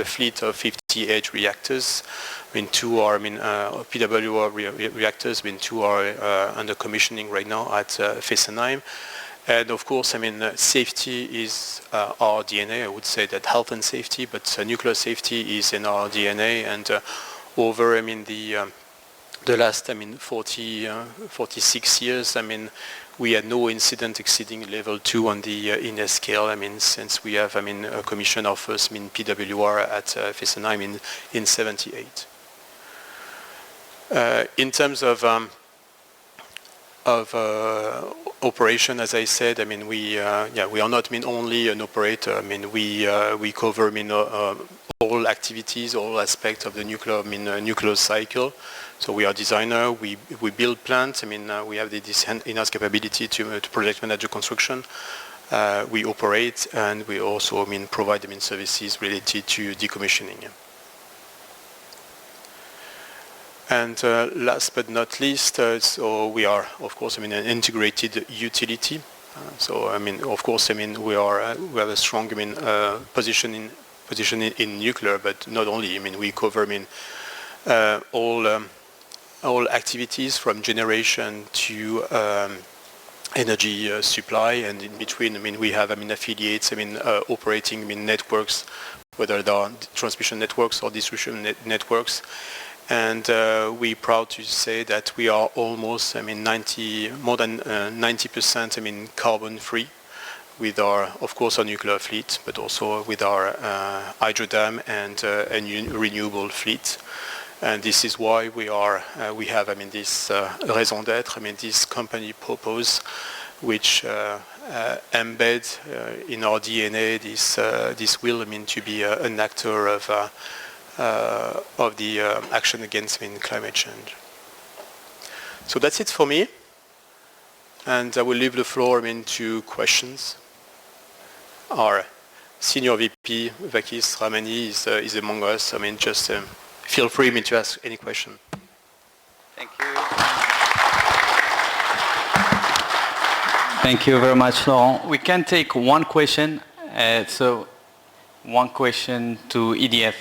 fleet of 50 28 reactors. I mean, two are PWR reactors. I mean, two are under commissioning right now at Fessenheim. And of course, safety is our DNA. I would say that health and safety, but nuclear safety is in our DNA. And over, the last, 46 years, we had no incident exceeding level 2 on the INES scale. Since we have, commissioned our first, PWR at Fessenheim in 78. In terms of operation, as I said, we are not only an operator. We cover all activities, all aspects of the nuclear cycle. So we are designer. We build plants. We have this in-house capability to project manage the construction. We operate, and we also provide services related to decommissioning. And last but not least, so we are, of course, an integrated utility. Of course, we have a strong, position in nuclear, but not only. We cover, all activities from generation to energy supply, and in between, we have, affiliates, operating, networks, whether they are transmission networks or distribution networks. And we're proud to say that we are almost, more than 90%, carbon-free with our, of course, our nuclear fleet, but also with our hydro dam and renewable fleet. And this is why we have, this raison d'être, this company purpose, which embeds in our DNA this will, to be an actor of the action against climate change. So that's it for me, and I will leave the floor to questions. Our senior VP, Vakis Ramani, is among us. Just feel free to ask any question. Thank you. Thank you very much, Laurent. We can take one question. So one question to EDF.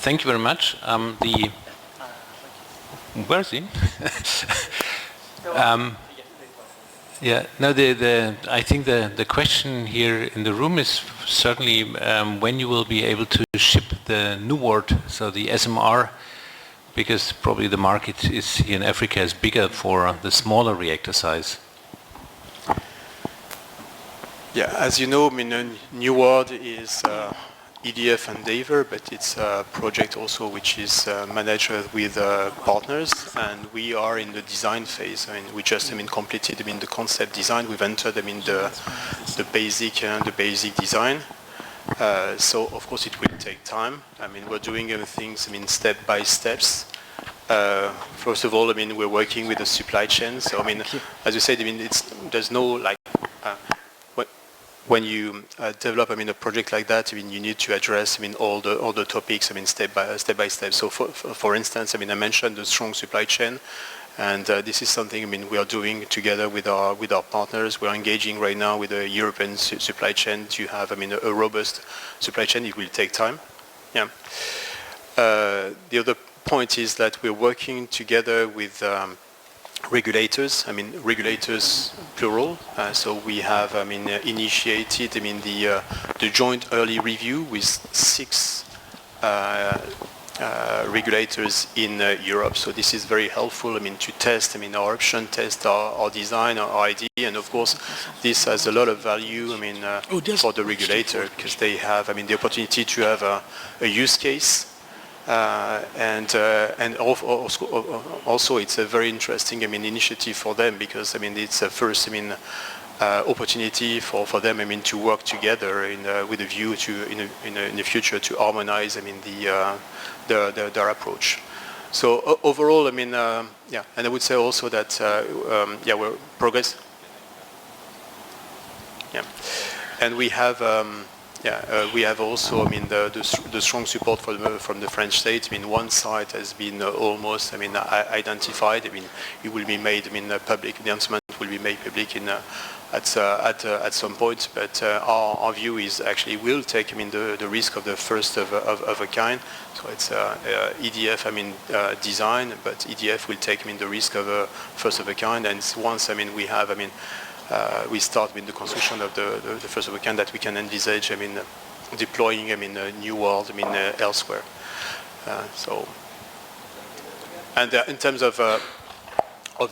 Thank you very much. Where is he? I think the question here in the room is certainly when you will be able to ship the Nuward, so the SMR, because probably the market is here in Africa is bigger for the smaller reactor size. Yeah, as you know, Nuward is EDF endeavor, but it's a project also which is managed with partners, and we are in the design phase. We just completed the concept design. We've entered the basic design. So of course it will take time. We're doing things step by steps. First of all, we're working with the supply chain. So as you said, there's no when you develop a project like that, you need to address all the topics step by step. So for instance, I mentioned the strong supply chain, and this is something we are doing together with our partners. We're engaging right now with the European supply chain to have a robust supply chain. It will take time. Yeah. The other point is that we're working together with regulators, regulators plural. So we have, initiated, the joint early review with 6 regulators in Europe. So this is very helpful, to test, our option, test our design, our idea, and of course, this has a lot of value, for the regulator, because they have, the opportunity to have a use case. And also it's a very interesting initiative for them, because it's a first opportunity for them to work together with a view to in the future to harmonize their approach. So overall, yeah, and I would say also that we're progress. Yeah, and we have We have also, the strong support from the French state. One site has been almost, identified. It will be made, public announcement will be made public at some point. But our view is actually we'll take, the risk of the first of a kind. So it's EDF, design, but EDF will take, the risk of a first of a kind. And once, we have, we start with the construction of the first of a kind that we can envisage, deploying, a new world, elsewhere. And in terms of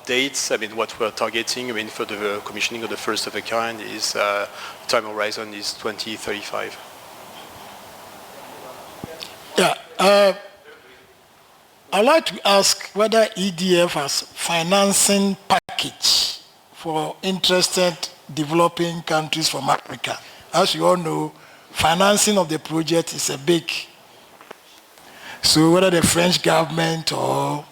dates, what we're targeting, for the commissioning of the first of a kind is time horizon is 2035. Yeah. I'd like to ask whether EDF has financing package for interested developing countries from Africa. As you all know, financing of the project is a big. So whether the French government or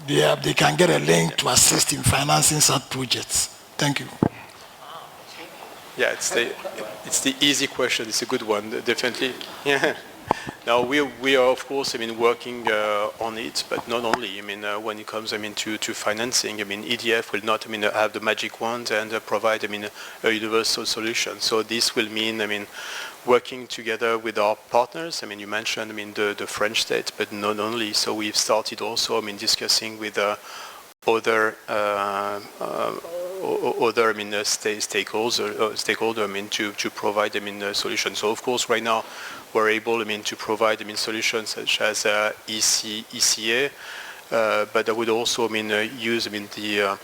they can get a link to assist in financing such projects. Thank you. Yeah, it's the easy question. It's a good one, definitely. Yeah. Now we are of course working on it, but not only. When it comes to financing, EDF will not have the magic wand and provide a universal solution. So this will mean working together with our partners. You mentioned the French state, but not only. So we've started also discussing with other stakeholder to provide a solution. So of course right now we're able to provide solutions such as ECA, but I would also use the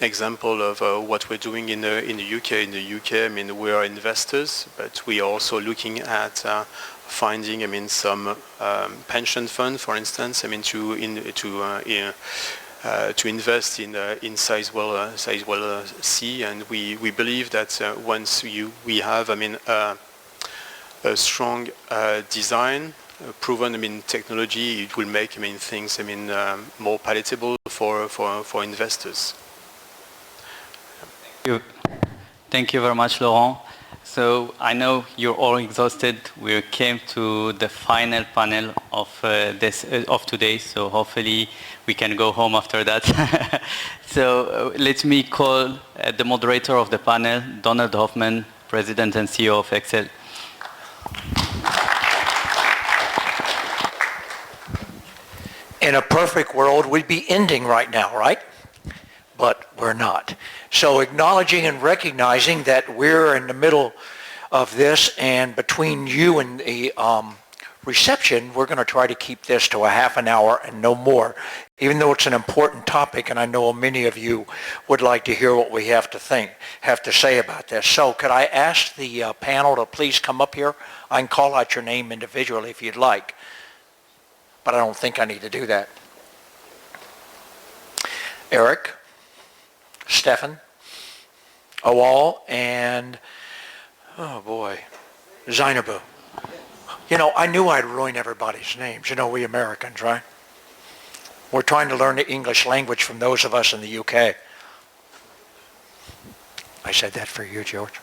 example of what we're doing in the UK. In the UK, we are investors, but we are also looking at finding some pension fund, for instance, to invest in Sizewell C, and we believe that once we have a strong design, proven technology, it will make things more palatable for investors. Thank you very much, Laurent. So I know you're all exhausted. We came to the final panel of today, so hopefully we can go home after that. So let me call the moderator of the panel, Donald Hoffman, President and CEO of Excel. In a perfect world, we'd be ending right now, right? But we're not. So acknowledging and recognizing that we're in the middle of this, and between you and the reception, we're going to try to keep this to a half an hour and no more, even though it's an important topic, and I know many of you would like to hear what we have to say about this. So could I ask the panel to please come up here? I can call out your name individually if you'd like, but I don't think I need to do that. Eric, Stefan, Awal, and, oh boy, Zainabu. You know, I knew I'd ruin everybody's names. You know, we Americans, right? We're trying to learn the English language from those of us in the UK. I said that for you, George.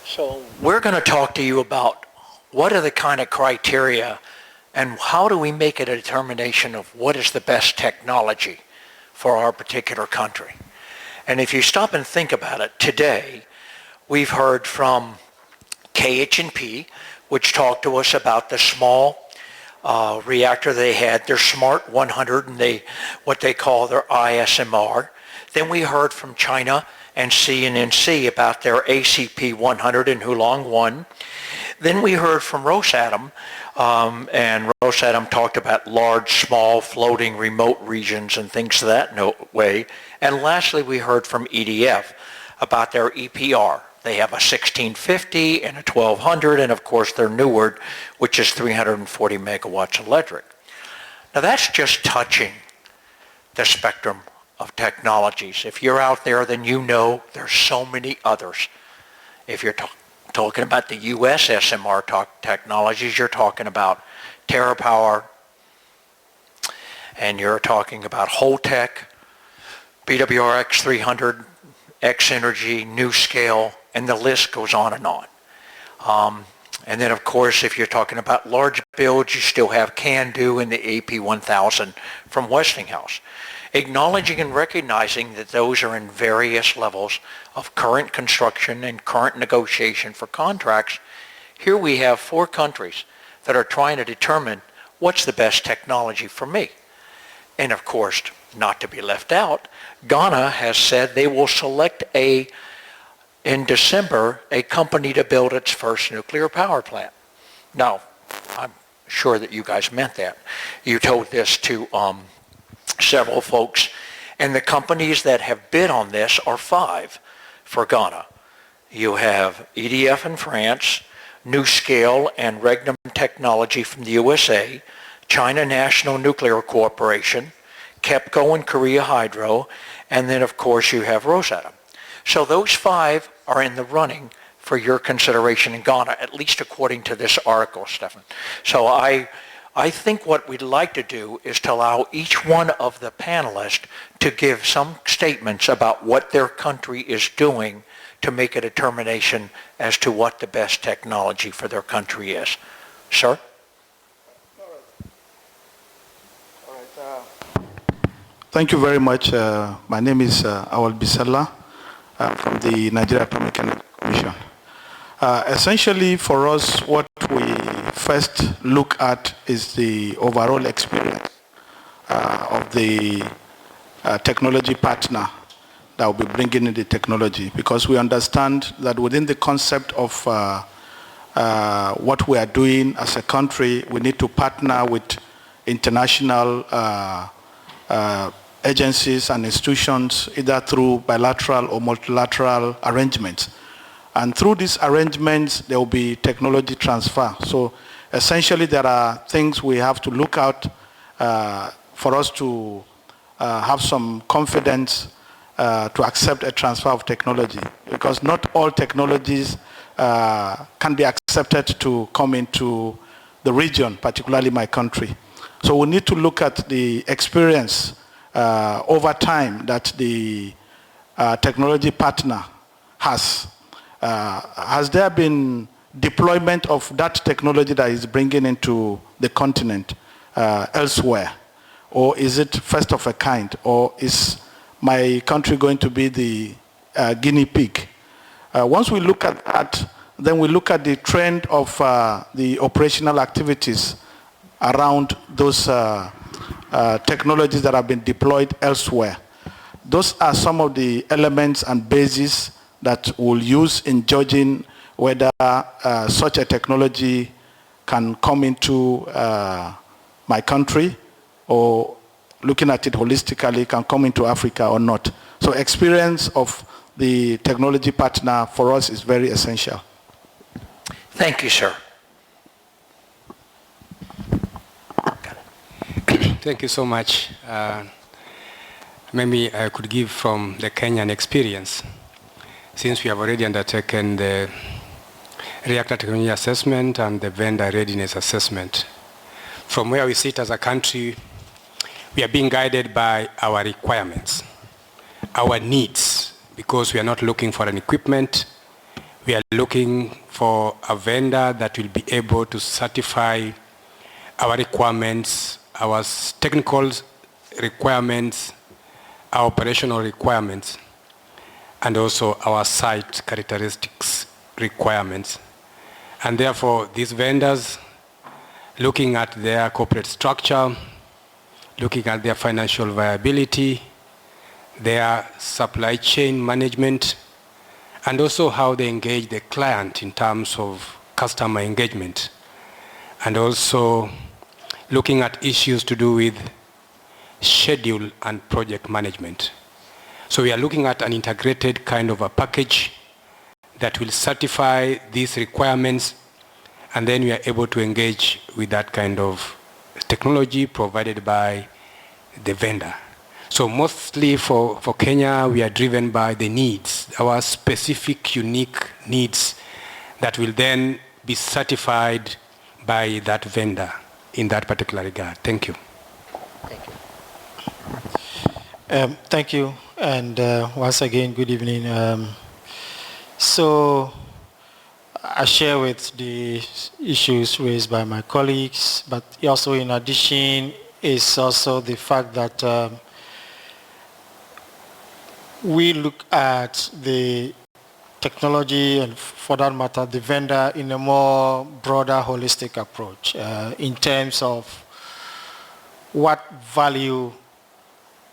So we're going to talk to you about what are the kind of criteria and how do we make a determination of what is the best technology for our particular country. And if you stop and think about it, today we've heard from KH&P, which talked to us about the small reactor they had, their Smart 100, and what they call their ISMR. Then we heard from China and CNNC about their ACP 100 in Hulong 1. Then we heard from Rusatom, and Rusatom talked about large, small, floating, remote regions and things of that way. And lastly, we heard from EDF about their EPR. They have a 1650 and a 1200, and of course their Neward, which is 340 megawatts electric. Now that's just touching the spectrum of technologies. If you're out there, then you know there's so many others. If you're talking about the U.S. SMR technologies, you're talking about TerraPower, and you're talking about Holtec, BWRX 300, X-Energy, NuScale, and the list goes on and on. And then, of course, if you're talking about large builds, you still have CANDU and the AP1000 from Westinghouse. Acknowledging and recognizing that those are in various levels of current construction and current negotiation for contracts, here we have 4 countries that are trying to determine what's the best technology for me. And of course, not to be left out, Ghana has said they will select in December, a company to build its first nuclear power plant. Now, I'm sure that you guys meant that. You told this to several folks, and the companies that have bid on this are 5 for Ghana. You have EDF in France, NuScale and Regnum Technology from the USA, China National Nuclear Corporation, KEPCO and Korea Hydro, and then of course you have Rusatom. So those 5 are in the running for your consideration in Ghana, at least according to this article, Stefan. So I think what we'd like to do is to allow each one of the panelists to give some statements about what their country is doing to make a determination as to what the best technology for their country is. Sir? Thank you very much. My name is Awal Bisala from the Nigeria Atomic Energy Commission. Essentially for us, what we first look at is the overall experience of the technology partner that will be bringing in the technology, because we understand that within the concept of what we are doing as a country, we need to partner with international agencies and institutions, either through bilateral or multilateral arrangements. And through these arrangements, there will be technology transfer. So essentially, there are things we have to look at for us to have some confidence to accept a transfer of technology, because not all technologies can be accepted to come into the region, particularly my country. So we need to look at the experience over time that the technology partner has. Has there been deployment of that technology that is bringing into the continent elsewhere? Or is it first of a kind? Or is my country going to be the guinea pig? Once we look at that, then we look at the trend of the operational activities around those technologies that have been deployed elsewhere. Those are some of the elements and bases that we'll use in judging whether such a technology can come into my country, or looking at it holistically, can come into Africa or not. So experience of the technology partner for us is very essential. Thank you, sir. Thank you so much. Maybe I could give from the Kenyan experience, since we have already undertaken the reactor technology assessment and the vendor readiness assessment. From where we sit as a country, we are being guided by our requirements, our needs, because we are not looking for an equipment. We are looking for a vendor that will be able to satisfy our requirements, our technical requirements, our operational requirements, and also our site characteristics requirements. And therefore, these vendors, looking at their corporate structure, looking at their financial viability, their supply chain management, and also how they engage the client in terms of customer engagement, and also looking at issues to do with schedule and project management. So we are looking at an integrated kind of a package that will certify these requirements, and then we are able to engage with that kind of technology provided by the vendor. So mostly for Kenya, we are driven by the needs, our specific, unique needs that will then be certified by that vendor in that particular regard. Thank you. Thank you, and once again, good evening. So I share with the issues raised by my colleagues, but also in addition is also the fact that we look at the technology and, for that matter, the vendor in a more broader, holistic approach in terms of what value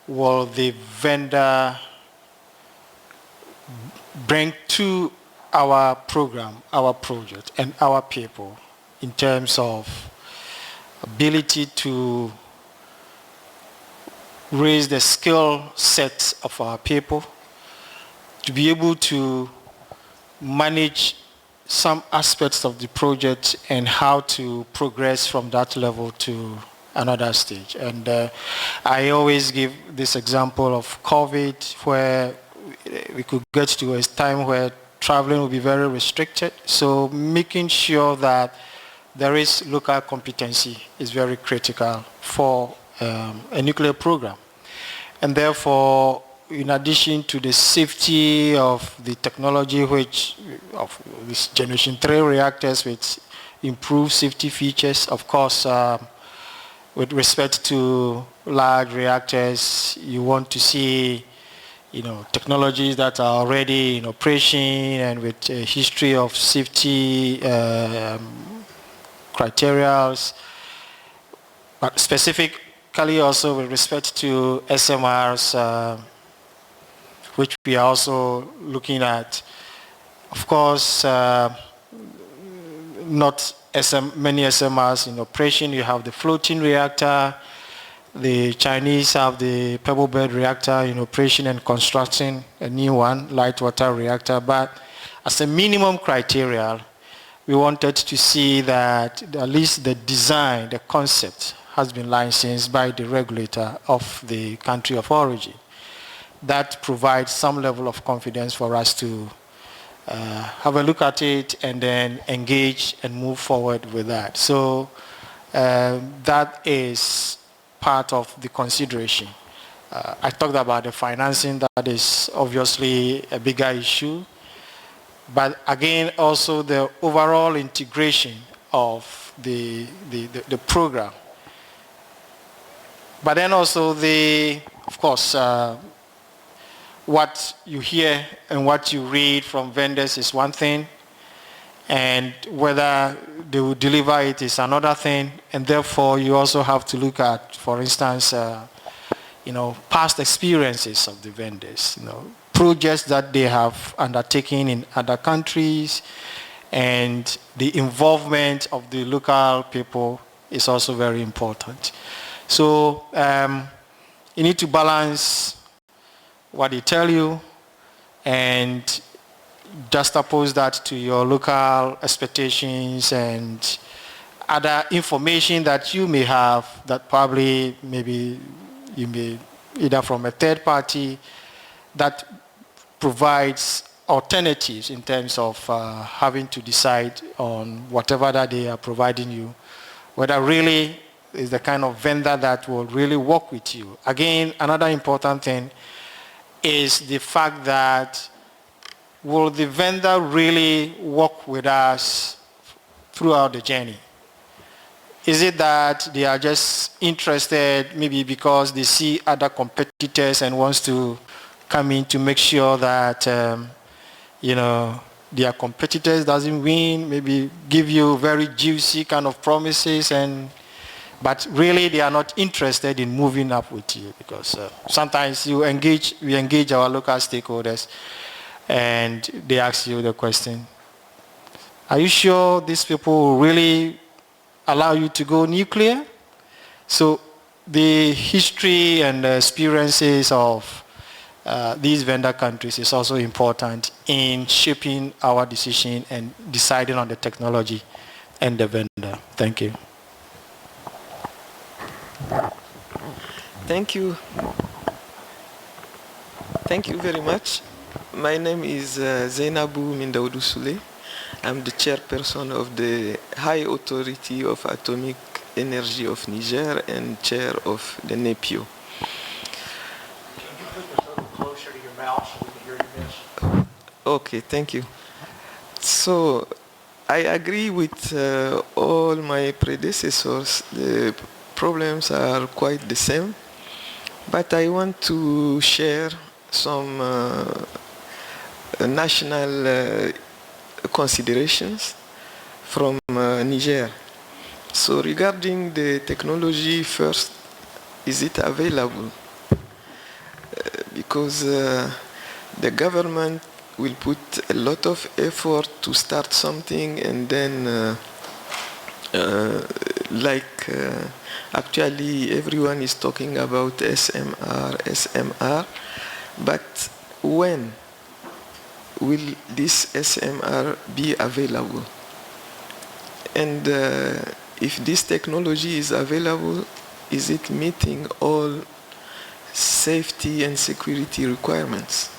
will the vendor bring to our program, our project, and our people in terms of ability to raise the skill sets of our people, to be able to manage some aspects of the project and how to progress from that level to another stage. And I always give this example of COVID, where we could get to a time where traveling will be very restricted. So making sure that there is local competency is very critical for a nuclear program. And therefore, in addition to the safety of the technology, which of this generation 3 reactors with improved safety features, of course, with respect to large reactors, you want to see, technologies that are already in operation and with a history of safety criteria, but specifically also with respect to SMRs, which we are also looking at. Of course, not many SMRs in operation. You have the floating reactor. The Chinese have the pebble bed reactor in operation and constructing a new one, light water reactor. But as a minimum criteria, we wanted to see that at least the design, the concept, has been licensed by the regulator of the country of origin. That provides some level of confidence for us to have a look at it and then engage and move forward with that. So that is part of the consideration. I talked about the financing. That is obviously a bigger issue. But again, also the overall integration of the program. But then also of course, what you hear and what you read from vendors is one thing, and whether they will deliver it is another thing. And therefore, you also have to look at, for instance, past experiences of the vendors, projects that they have undertaken in other countries, and the involvement of the local people is also very important. So you need to balance what they tell you and juxtapose that to your local expectations and other information that you may have that probably maybe you may either from a third party that provides alternatives in terms of having to decide on whatever that they are providing you, whether really is the kind of vendor that will really work with you. Again, another important thing is the fact that will the vendor really work with us throughout the journey? Is it that they are just interested maybe because they see other competitors and wants to come in to make sure that, their competitors doesn't win, maybe give you very juicy kind of promises, but really they are not interested in moving up with you, because sometimes we engage our local stakeholders and they ask you the question, are you sure these people will really allow you to go nuclear? So the history and the experiences of these vendor countries is also important in shaping our decision and deciding on the technology and the vendor. Thank you. Thank you. Thank you very much. My name is Zainabu Mindaudu Sule. I'm the chairperson of the High Authority of Atomic Energy of Niger and chair of the NEPIO. Closer to your mouth so we can hear you, miss. Okay, thank you. So I agree with all my predecessors. The problems are quite the same, but I want to share some national considerations from Niger. So regarding the technology first, is it available? Because the government will put a lot of effort to start something, and then actually everyone is talking about SMR, but when will this SMR be available? And if this technology is available, is it meeting all safety and security requirements?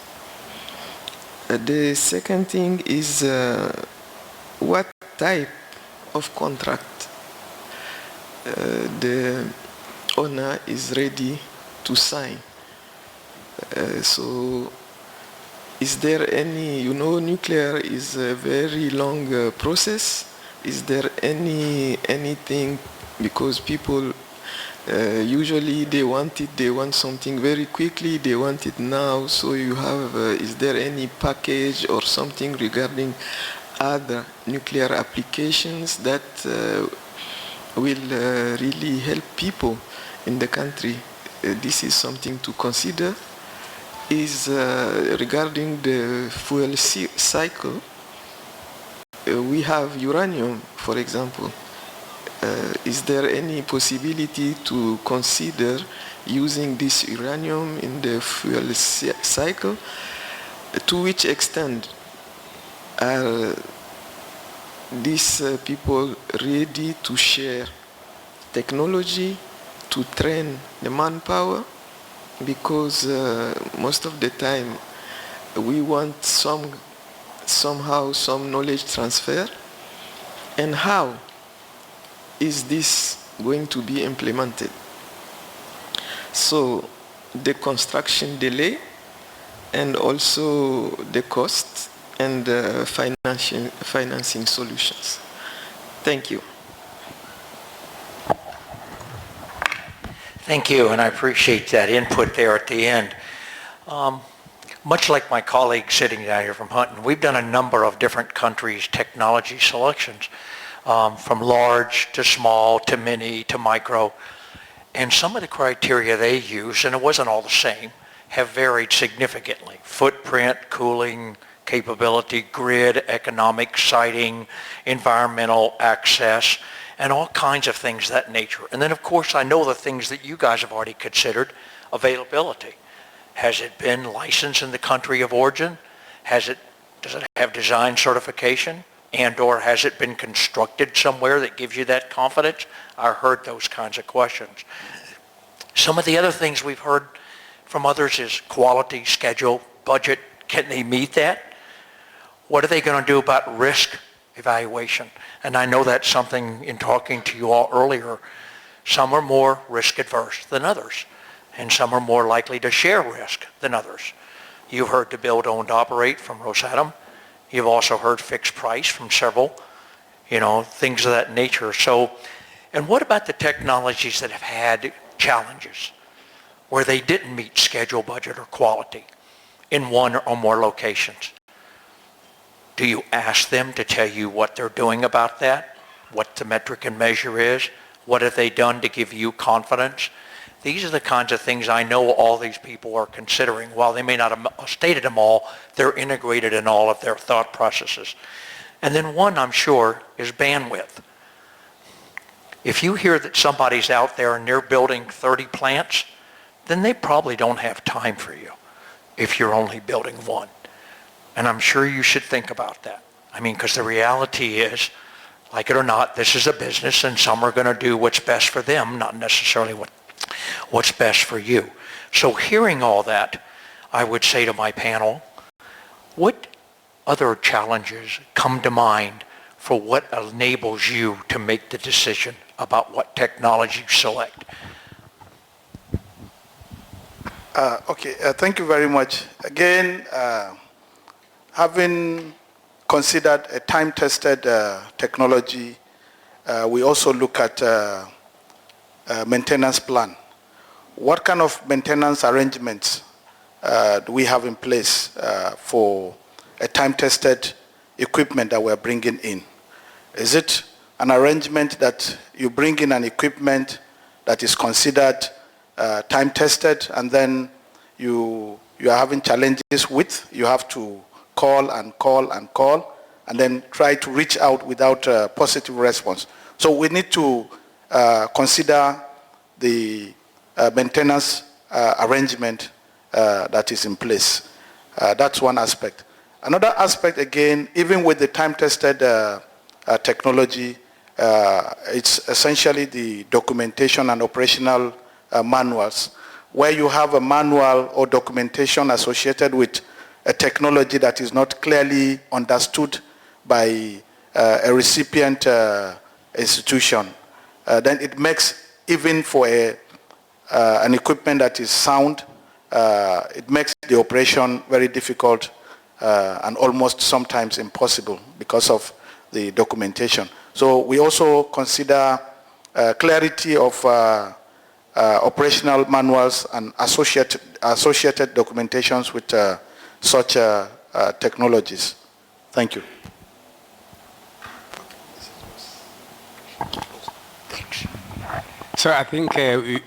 The second thing is what type of contract the owner is ready to sign. So is there any, nuclear is a very long process. Is there anything, because people usually they want something very quickly, they want it now, so you have, is there any package or something regarding other nuclear applications that will really help people in the country? This is something to consider. Is regarding the fuel cycle, we have uranium, for example. Is there any possibility to consider using this uranium in the fuel cycle? To which extent are these people ready to share technology, to train the manpower? Because most of the time we want somehow some knowledge transfer, and how is this going to be implemented? So the construction delay, and also the cost and financing solutions. Thank you. Thank you, and I appreciate that input there at the end. Much like my colleague sitting down here from Hunton, we've done a number of different countries' technology selections, from large to small to mini to micro. And some of the criteria they use, and it wasn't all the same, have varied significantly. Footprint, cooling capability, grid, economic siting, environmental access, and all kinds of things of that nature. And then, of course, I know the things that you guys have already considered: availability. Has it been licensed in the country of origin? Does it have design certification? And or has it been constructed somewhere that gives you that confidence? I heard those kinds of questions. Some of the other things we've heard from others is quality, schedule, budget. Can they meet that? What are they going to do about risk evaluation? And I know that's something in talking to you all earlier. Some are more risk adverse than others, and some are more likely to share risk than others. You've heard to build, own, operate from Rusatom. You've also heard fixed price from several, things of that nature. So, and what about the technologies that have had challenges where they didn't meet schedule, budget, or quality in one or more locations? Do you ask them to tell you what they're doing about that? What the metric and measure is? What have they done to give you confidence? These are the kinds of things I know all these people are considering. While they may not have stated them all, they're integrated in all of their thought processes. And then one, I'm sure, is bandwidth. If you hear that somebody's out there and they're building 30 plants, then they probably don't have time for you if you're only building one. And I'm sure you should think about that. Because the reality is, like it or not, this is a business, and some are going to do what's best for them, not necessarily what's best for you. So hearing all that, I would say to my panel, what other challenges come to mind for what enables you to make the decision about what technology you select? Thank you very much. Again, having considered a time-tested technology, we also look at maintenance plan. What kind of maintenance arrangements do we have in place for a time-tested equipment that we're bringing in? Is it an arrangement that you bring in an equipment that is considered time-tested, and then you are having challenges with, you have to call and call and call, and then try to reach out without a positive response? So we need to consider the maintenance arrangement that is in place. That's one aspect. Another aspect, again, even with the time-tested technology, it's essentially the documentation and operational manuals, where you have a manual or documentation associated with a technology that is not clearly understood by a recipient institution. Then it makes, even for an equipment that is sound, it makes the operation very difficult and almost sometimes impossible because of the documentation. So we also consider clarity of operational manuals and associated documentations with such technologies. Thank you. So I think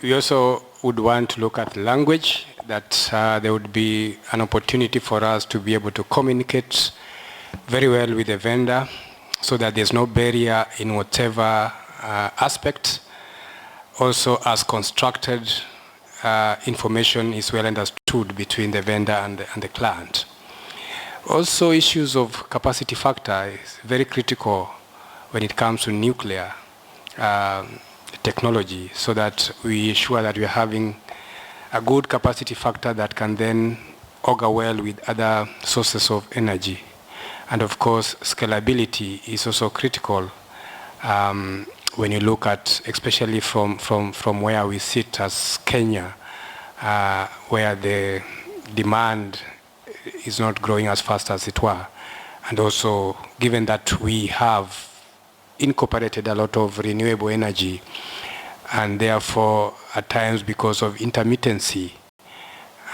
we also would want to look at language, that there would be an opportunity for us to be able to communicate very well with the vendor so that there's no barrier in whatever aspect. Also, as constructed, information is well understood between the vendor and the client. Also, issues of capacity factor is very critical when it comes to nuclear technology, so that we ensure that we're having a good capacity factor that can then augur well with other sources of energy. And of course, scalability is also critical when you look at, especially from where we sit as Kenya, where the demand is not growing as fast as it were. And also, given that we have incorporated a lot of renewable energy, and therefore, at times, because of intermittency,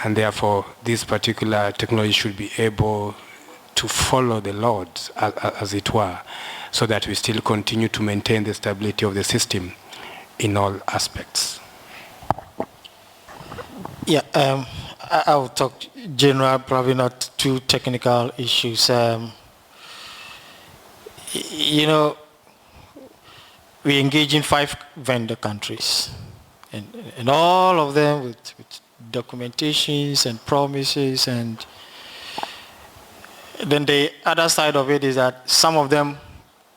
and therefore, this particular technology should be able to follow the loads, as it were, so that we still continue to maintain the stability of the system in all aspects. Yeah, I will talk general, probably not too technical issues. You know, we engage in 5 vendor countries, and all of them with documentations and promises, and then the other side of it is that some of them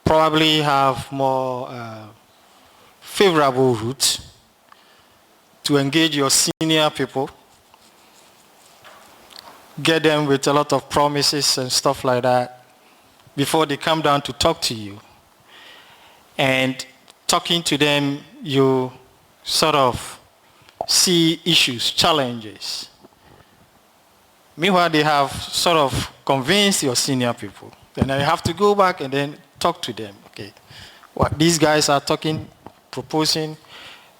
probably have more favorable routes to engage your senior people, get them with a lot of promises and stuff like that before they come down to talk to you. And talking to them, you sort of see issues, challenges. Meanwhile, they have sort of convinced your senior people. Then you have to go back and then talk to them. Okay, what these guys are talking, proposing,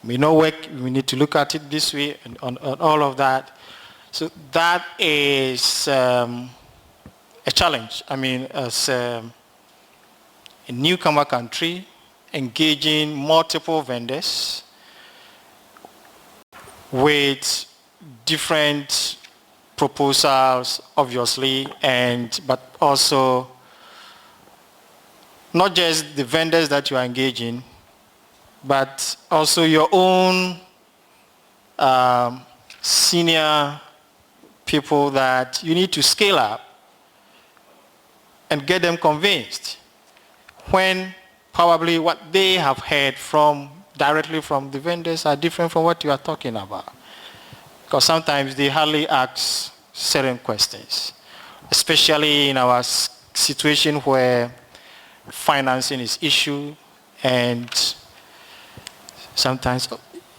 may not work. We need to look at it this way, and on all of that. So that is a challenge. I mean, as a newcomer country, engaging multiple vendors with different proposals, obviously, but also not just the vendors that you are engaging, but also your own senior people that you need to scale up and get them convinced, when probably what they have heard directly from the vendors are different from what you are talking about. Because sometimes they hardly ask certain questions, especially in our situation where financing is issue, and sometimes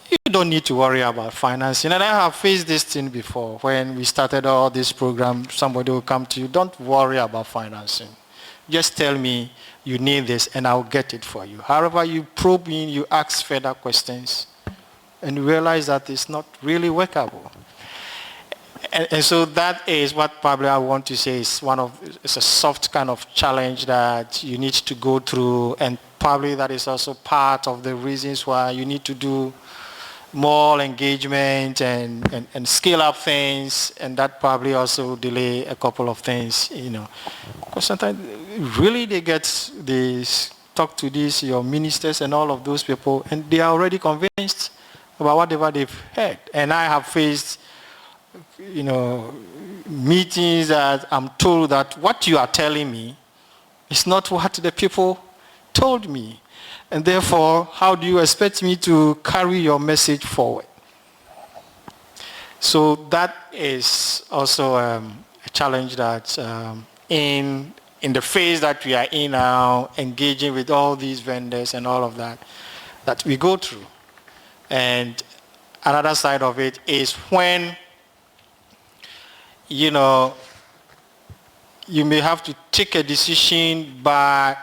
you don't need to worry about financing. And I have faced this thing before. When we started all this program, somebody will come to you, don't worry about financing. Just tell me you need this and I'll get it for you. However, you probe in, you ask further questions, and you realize that it's not really workable. And so that is what probably I want to say is it's a soft kind of challenge that you need to go through, and probably that is also part of the reasons why you need to do more engagement and scale up things, and that probably also delay a couple of things, Because sometimes really they talk to your ministers and all of those people, and they are already convinced about whatever they've heard. And I have faced meetings that I'm told that what you are telling me is not what the people told me. And therefore, how do you expect me to carry your message forward? So that is also a challenge that in the phase that we are in now, engaging with all these vendors and all of that we go through. And another side of it is when you may have to take a decision, but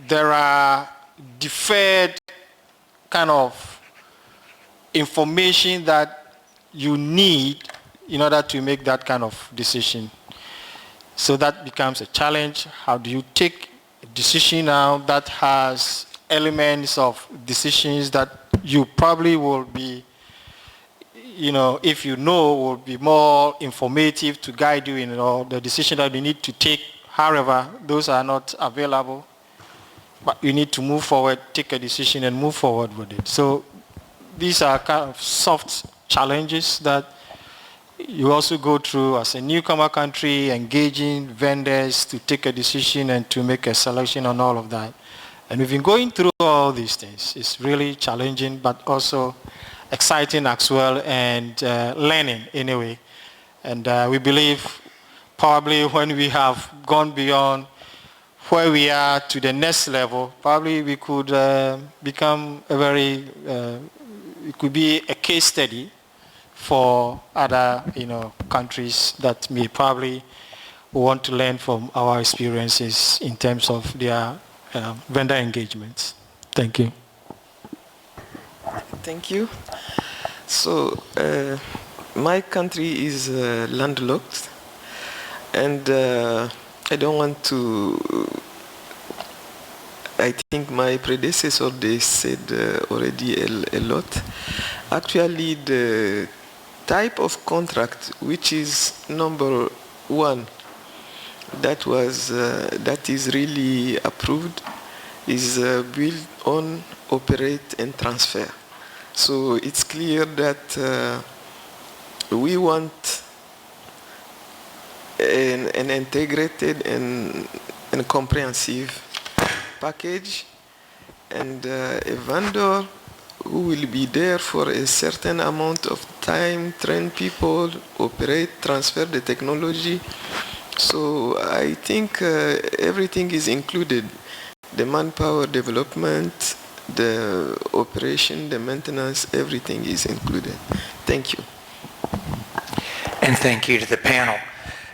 there are deferred kind of information that you need in order to make that kind of decision. So that becomes a challenge. How do you take a decision now that has elements of decisions that you probably will be if will be more informative to guide you in the decision that you need to take. However, those are not available. But you need to move forward, take a decision, and move forward with it. So these are kind of soft challenges that you also go through as a newcomer country, engaging vendors to take a decision and to make a selection on all of that. And we've been going through all these things. It's really challenging, but also exciting as well, and learning anyway. And we believe probably when we have gone beyond where we are to the next level, probably we could become it could be a case study for other countries that may probably want to learn from our experiences in terms of their vendor engagements. Thank you. Thank you. So my country is landlocked, and I don't want to. I think my predecessor, they said already a lot. Actually, the type of contract which is number one that is really approved is built on, operate, and transfer. So it's clear that we want an integrated and comprehensive package, and a vendor who will be there for a certain amount of time, train people, operate, transfer the technology. So I think everything is included. The manpower development, the operation, the maintenance, everything is included. Thank you. And thank you to the panel.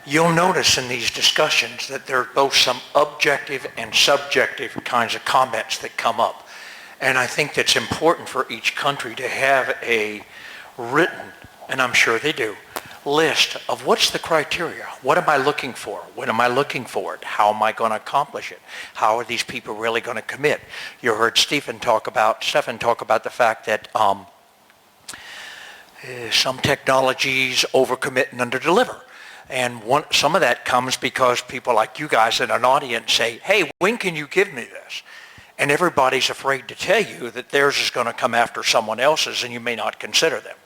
You'll notice in these discussions that there are both some objective and subjective kinds of comments that come up. And I think that's important for each country to have a written, and I'm sure they do, list of what's the criteria. What am I looking for? When am I looking for it? How am I going to accomplish it? How are these people really going to commit? You heard Stefan talk about the fact that some technologies overcommit and underdeliver. And some of that comes because people like you guys in an audience say, hey, when can you give me this? And everybody's afraid to tell you that theirs is going to come after someone else's, and you may not consider them.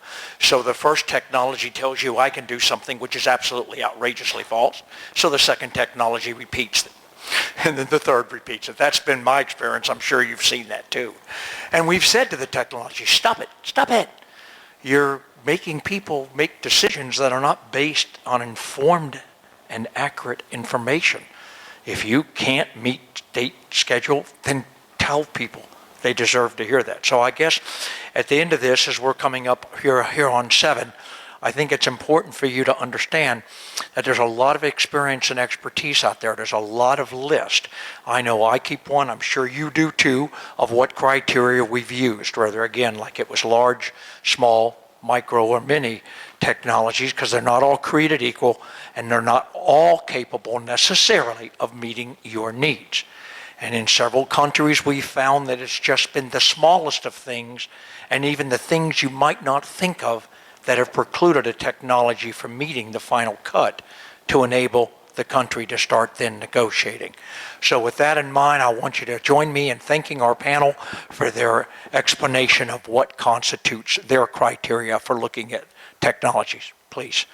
So the first technology tells you I can do something which is absolutely outrageously false. So the second technology repeats it. And then the third repeats it. That's been my experience. I'm sure you've seen that too. And we've said to the technology, stop it. You're making people make decisions that are not based on informed and accurate information. If you can't meet state schedule, then tell people. They deserve to hear that. So I guess at the end of this, as we're coming up here on 7, I think it's important for you to understand that there's a lot of experience and expertise out there. There's a lot of lists. I know I keep one, I'm sure you do too, of what criteria we've used, whether again, like it was large, small, micro, or mini technologies, because they're not all created equal and they're not all capable necessarily of meeting your needs. And in several countries, we've found that it's just been the smallest of things, and even the things you might not think of, that have precluded a technology from meeting the final cut to enable the country to start then negotiating. So with that in mind, I want you to join me in thanking our panel for their explanation of what constitutes their criteria for looking at technologies. Please.